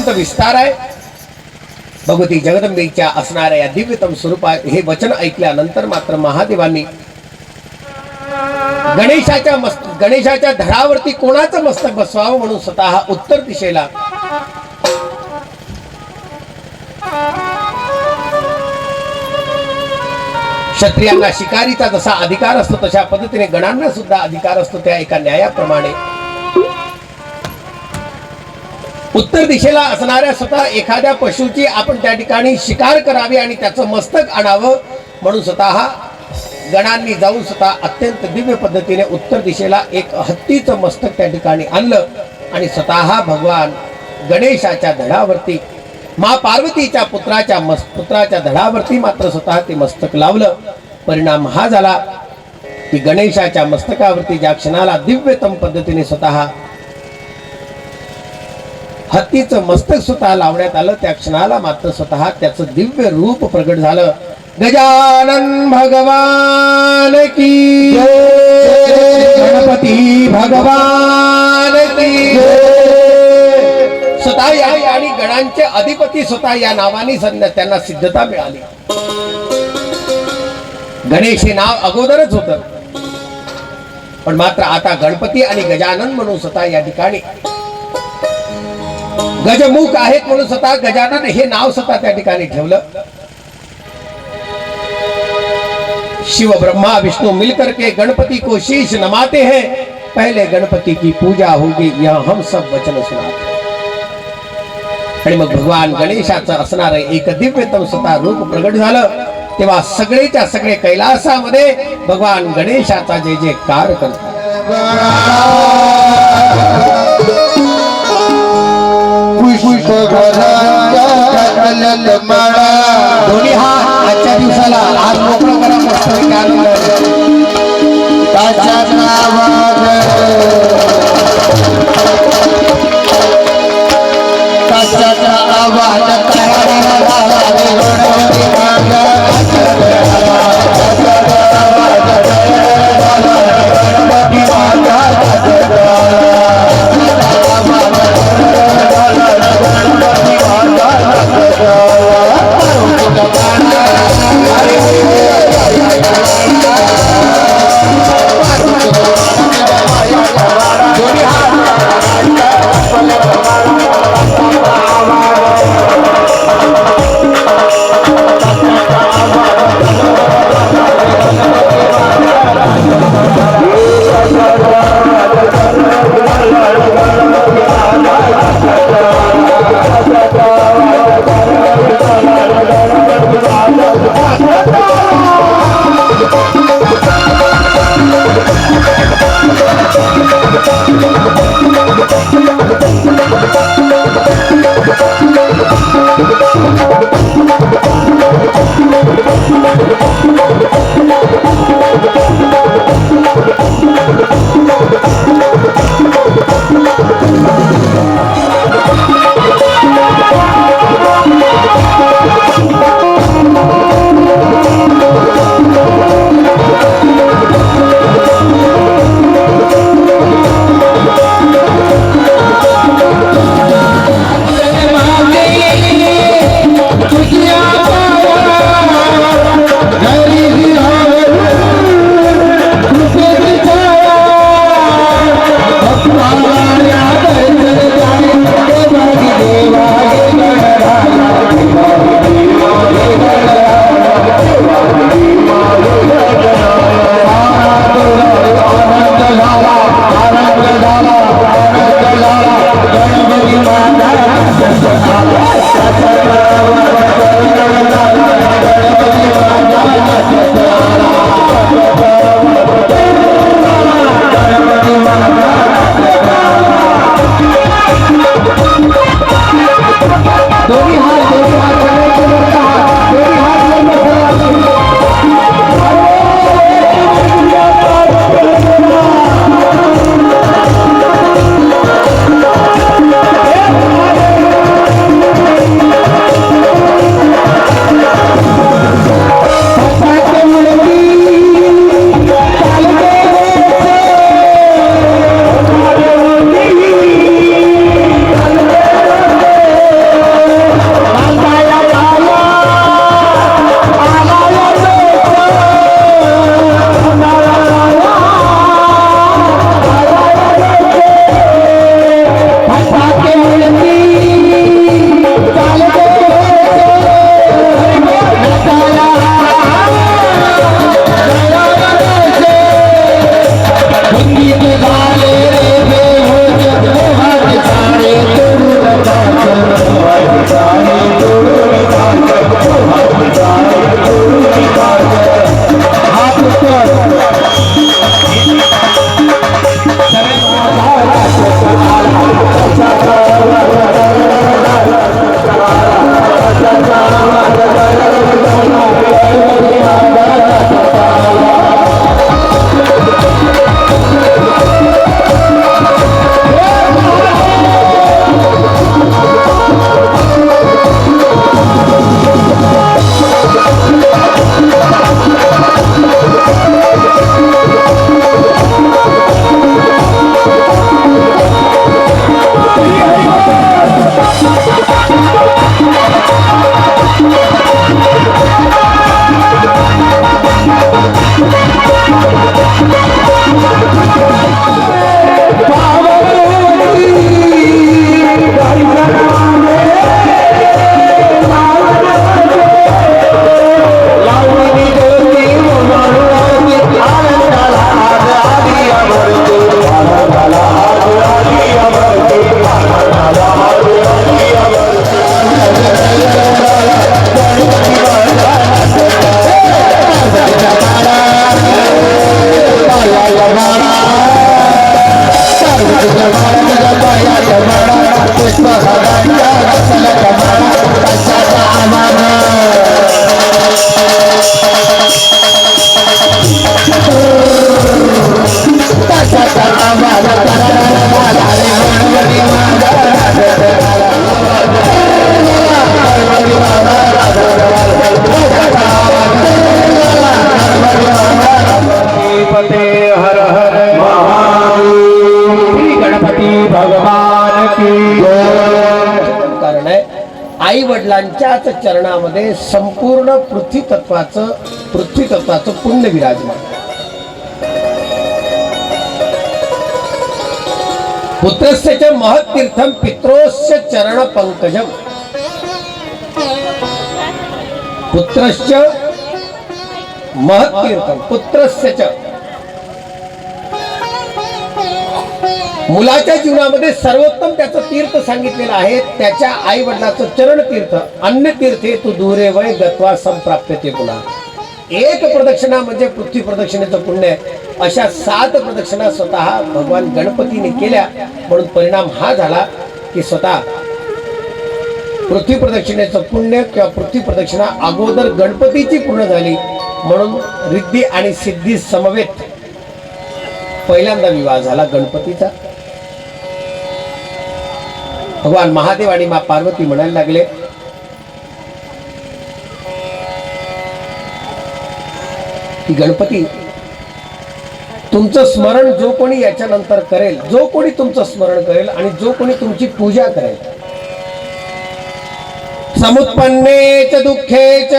अत्यंत विस्तार आहे. भगवती जगदंबेच्या असणाऱ्या या दिव्यतम स्वरूपात हे वचन ऐकल्यानंतर मात्र महादेवांनी गणेशाच्या धडावरती कोणाचं मस्तक बसवावं म्हणून स्वतः उत्तर दिशेला क्षत्रियांना शिकारीचा जसा अधिकार असतो तशा पद्धतीने गणांना सुद्धा अधिकार असतो. त्या एका न्यायाप्रमाणे उत्तर दिशेला असणाऱ्या स्वतः एखाद्या पशुची आपण त्या ठिकाणी शिकार करावी आणि त्याचं मस्तक आणावं म्हणून स्वतः गणांनी जाऊन स्वतः अत्यंत दिव्य पद्धतीने उत्तर दिशेला एक हत्तीचं मस्तक त्या ठिकाणी आणलं आणि स्वतः भगवान गणेशाच्या धडावरती मा पार्वतीच्या पुत्राच्या धडावरती मात्र स्वतः ते मस्तक लावलं. परिणाम हा झाला की गणेशाच्या मस्तकावरती ज्या क्षणाला दिव्यतम पद्धतीने स्वतः हत्तीचं मस्तक स्वतः लावण्यात आलं त्या क्षणाला मात्र स्वतः त्याचं दिव्य रूप प्रगट झालं. गजानन भगवान की जय, गणपती भगवान की जय. स्वतः या आणि गणांचे अधिपती स्वतः या नावाने त्यांना सिद्धता मिळाली. गणेश हे नाव अगोदरच होतं पण मात्र आता गणपती आणि गजानन म्हणून स्वतः या ठिकाणी गजमुख आहेत म्हणून स्वतः गजानन हे नाव स्वतः त्या ठिकाणी ठेवलं. शिव ब्रह्मा विष्णु मिलकर के गणपति को शीश नमाते हैं. पहले गणपति की पूजा होगी यह हम सब वचन सुनाते. आणि मग भगवान गणेशाचं असणारं एक दिव्यतम स्वतः रूप प्रगट झालं. तेव्हा सगळेच्या सगळे कैलासामध्ये भगवान गणेशाचा जय जयकार करतात. दोन्ही हात आजच्या दिवसाला आज मोकळं करा. मस्त आनंद आई वडिलांच्याच चरणामध्ये संपूर्ण पृथ्वी तत्वाचं पुण्य विराजमान. पुत्रस्य च महत् तीर्थम पित्रोस्य चरण पंकजम. पुत्रस्य महत् तीर्थम पुत्रस्य च. मुलाच्या जीवनामध्ये सर्वोत्तम त्याचं तीर्थ सांगितलेलं आहे त्याच्या आई वडिलाचं चरण तीर्थ. अन्य तीर्थे तू दूरे वय गत्वा संप्राप्यते. पुन्हा एक प्रदक्षिणा म्हणजे पृथ्वी प्रदक्षिणेचं पुण्य. अशा 7 प्रदक्षिणा स्वतः भगवान गणपतीने केल्या. म्हणून परिणाम हा झाला की स्वतः पृथ्वी प्रदक्षिणेचं पुण्य किंवा पृथ्वी प्रदक्षिणा अगोदर गणपतीची पूर्ण झाली. म्हणून रिद्धी आणि सिद्धी समवेत पहिल्यांदा विवाह झाला गणपतीचा. भगवान महादेव आणि माँ पार्वती म्हणायला लागले की गणपती तुमचं स्मरण जो कोणी याच्यानंतर करेल, जो कोणी तुमचं स्मरण करेल आणि जो कोणी तुमची पूजा करेल, समुत्पन्ने च दुःखे च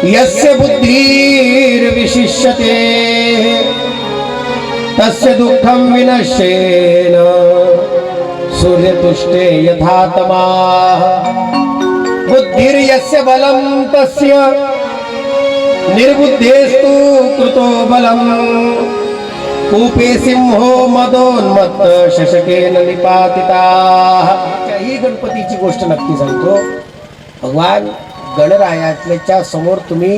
यस्य बुद्धिर्विशिष्यते तस्य दुःखं विनश्येन सूर्यतुष्टे यथा तमाः. बुद्धिर्यस्य बलं तस्य निर्बुद्धेस्तु कृतो बलम्. कूपे सिंहो मदोन्मत्त शशकेन निपातिताः. ही गणपतीची गोष्ट नक्की सांगतो. भगवान गणरायाच्या समोर तुम्ही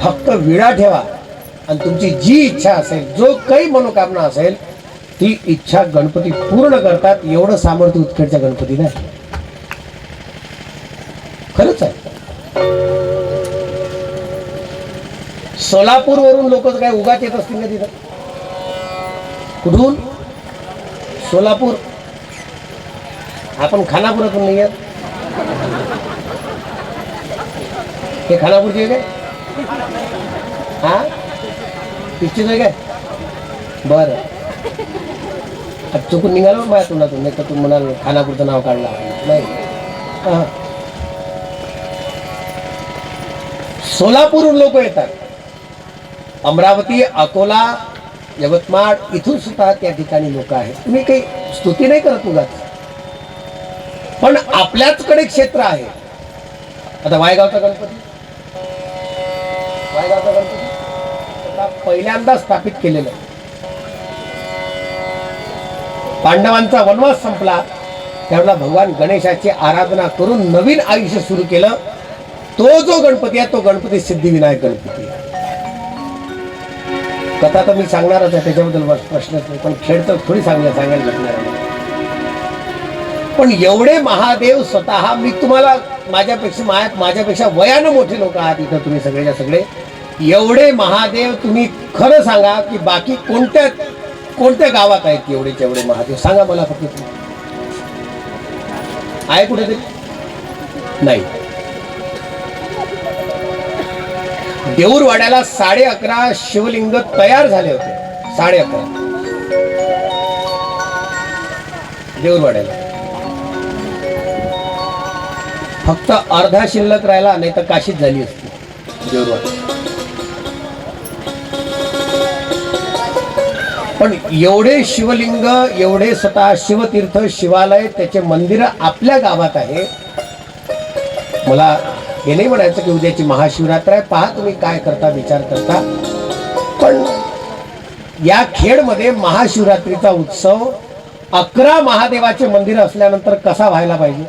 फक्त विडा ठेवा आणि तुमची जी इच्छा असेल, जो काही मनोकामना असेल, ती इच्छा गणपती पूर्ण करतात. एवढं सामर्थ्य उत्कटच्या गणपती नाही. खरंच आहे. सोलापूर वरून लोक काय उगाच येत असतील ना तिथं? कुठून? सोलापूर. आपण खानापुरातून नाही येत. हे खानापूरची आहे काय? हा तिथचीच आहे काय? बरं, चुकून निघालो माझ्या तोंडातून. नाही तर तू म्हणाल खानापूरचं नाव काढलं नाही. सोलापूरहून लोक येतात. अमरावती, अकोला, यवतमाळ इथून सुद्धा त्या ठिकाणी लोक आहेत. तुम्ही काही स्तुती नाही करत उगाच, पण आपल्याचकडे क्षेत्र आहे. आता वायगावचा गणपती पहिल्यांदा स्थापित केलेलं. पांडवांचा वनवास संपला त्यावेळेला भगवान गणेशाची आराधना करून नवीन आयुष्य सुरू केलं. तो जो गणपती आहे तो गणपती सिद्धिविनायक गणपती आहे. कथा तर मी सांगणारच आहे, त्याच्याबद्दल प्रश्नच नाही, पण खेळ तर थोडी सांगायला लागणार आहे. पण एवढे महादेव स्वतः, मी तुम्हाला माझ्यापेक्षा वयानं मोठे लोक आहात इथं तुम्ही सगळेच्या सगळे, एवढे महादेव तुम्ही खरं सांगा की बाकी कोणत्या गावात आहेत एवढे महादेव? सांगा मला फक्त. तुम्ही आहे कुठेतरी? नाही. देऊरवाड्याला 11.5 शिवलिंग तयार झाले होते. 11.5 देऊरवाड्याला. फक्त अर्धा शिल्लक राहिला, नाही तर काशीत झाली असती देऊरवाडा. पण एवढे शिवलिंग, एवढे स्वतः शिवतीर्थ, शिवालय, त्याचे मंदिर आपल्या गावात आहे. मला हे नाही म्हणायचं की उद्याची महाशिवरात्र आहे, पहा तुम्ही काय करता, विचार करता. पण या खेडमध्ये महाशिवरात्रीचा उत्सव 11 महादेवाचे मंदिर असल्यानंतर कसा व्हायला पाहिजे?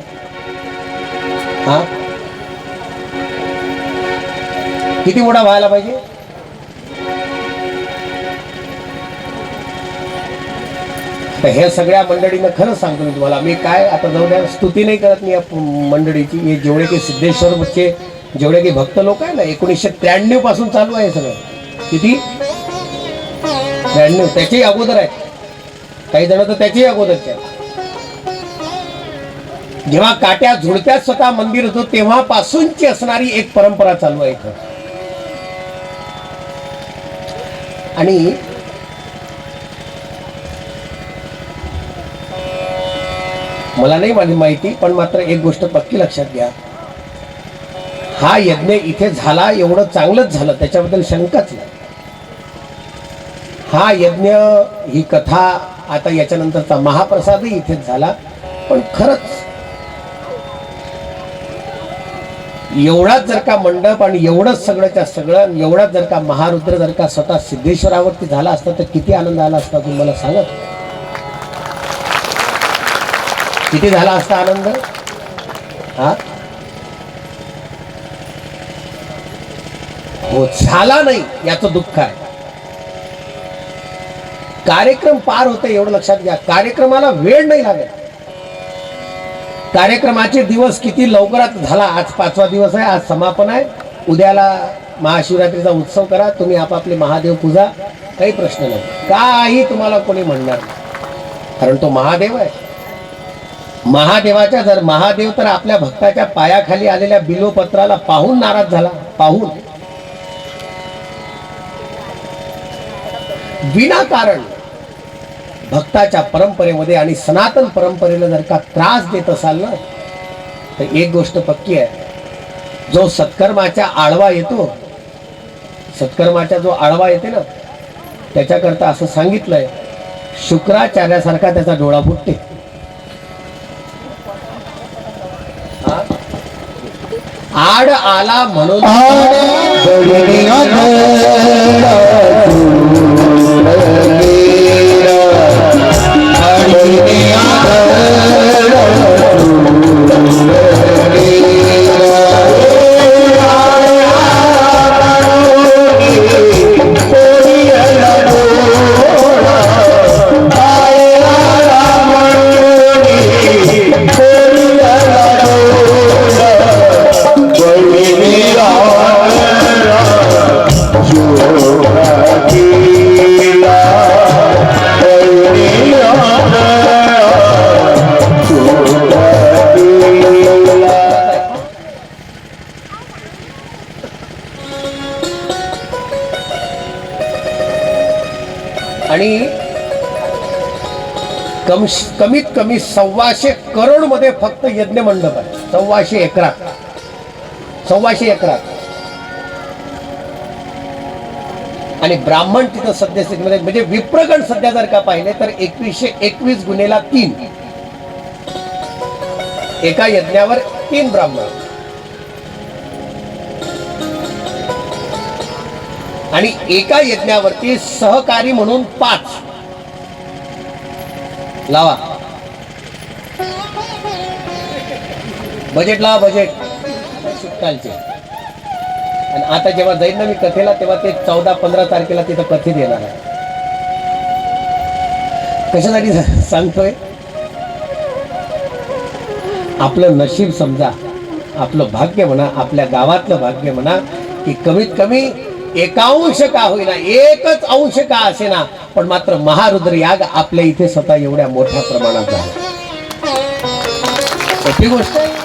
हा, किती मोठा व्हायला पाहिजे? तर हे सगळ्या मंडळीनं खरंच सांगतो मी तुम्हाला. मी काय आता जाऊ द्या, स्तुती नाही करत मी या मंडळीची. हे जेवढे काही सिद्धेश्वरचे जेवढे काही भक्त लोक आहे ना, 1993 पासून चालू आहे सगळं. किती? 93. त्याच्याही अगोदर आहे, काही जण तर त्याच्याही अगोदरचे आहे. जेव्हा काट्या झुडप्यात स्वतः मंदिर होतं तेव्हापासूनची असणारी एक परंपरा चालू आहे इथं. आणि मला नाही माझी माहिती, पण मात्र एक गोष्ट पक्की लक्षात घ्या, हा यज्ञ इथे झाला, एवढं चांगलंच झालं, त्याच्याबद्दल शंकाच नाही. हा यज्ञ, ही कथा, आता याच्यानंतरचा महाप्रसादही इथेच झाला. पण खरंच एवढाच जर का मंडप आणि एवढंच सगळंच्या सगळं, एवढाच जर का महारुद्र जर का स्वतः सिद्धेश्वरावरती झाला असता तर किती आनंद आला असता तुम्ही मला सांगत. किती झाला असता आनंद? हा, हो, झाला नाही याचं दुःख आहे. कार्यक्रम पार होते एवढं लक्षात घ्या. कार्यक्रमाला वेळ नाही लागत. कार्यक्रमाचे दिवस किती लवकरात झाला. आज 5वा दिवस आहे, आज समापन आहे. उद्याला महाशिवरात्रीचा उत्सव करा तुम्ही, आपापले महादेव पूजा, काही प्रश्न नाही, काही तुम्हाला कोणी म्हणणार नाही, कारण तो महादेव आहे. महादेवाच्या जर महादेव तर आपल्या भक्ताच्या पायाखाली आलेल्या बिलोपत्राला पाहून नाराज झाला. पाहून विनाकारण भक्ताच्या परंपरेमध्ये आणि सनातन परंपरेला जर का त्रास देत असाल ना, तर एक गोष्ट पक्की आहे, जो सत्कर्माच्या आळवा येतो, सत्कर्माच्या जो आळवा येते ना, त्याच्याकरता असं सांगितलंय, शुक्राचार्यासारखा त्याचा डोळा फुटते. आड आला म्हणून आणि कमीत कमी 125 करोड मध्ये फक्त यज्ञ मंडप आहे. 125 एकरात, 125 एकरात. आणि ब्राह्मण तिथं सद्यस्थितीमध्ये, म्हणजे विप्रगण सध्या जर का पाहिले तर 2121 गुणेला 3, एका यज्ञावर 3 ब्राह्मण. आणि एका यज्ञावरती सहकारी म्हणून 5 लावा. बजेट लावा बजेट शीतकालचे. आणि आता जेव्हा जाईल ना मी कथेला तेव्हा ते 14-15 तारखेला तिथं कथेत येणार आहे. कशासाठी सांगतोय? आपलं नशीब समजा, आपलं भाग्य म्हणा, आपल्या गावातलं भाग्य म्हणा की कमीत कमी 1 का होईना, 1 अंश का असेना, पण मात्र महारुद्र याग आपल्या इथे स्वतः एवढ्या मोठ्या प्रमाणात झाला. मोठी गोष्ट आहे.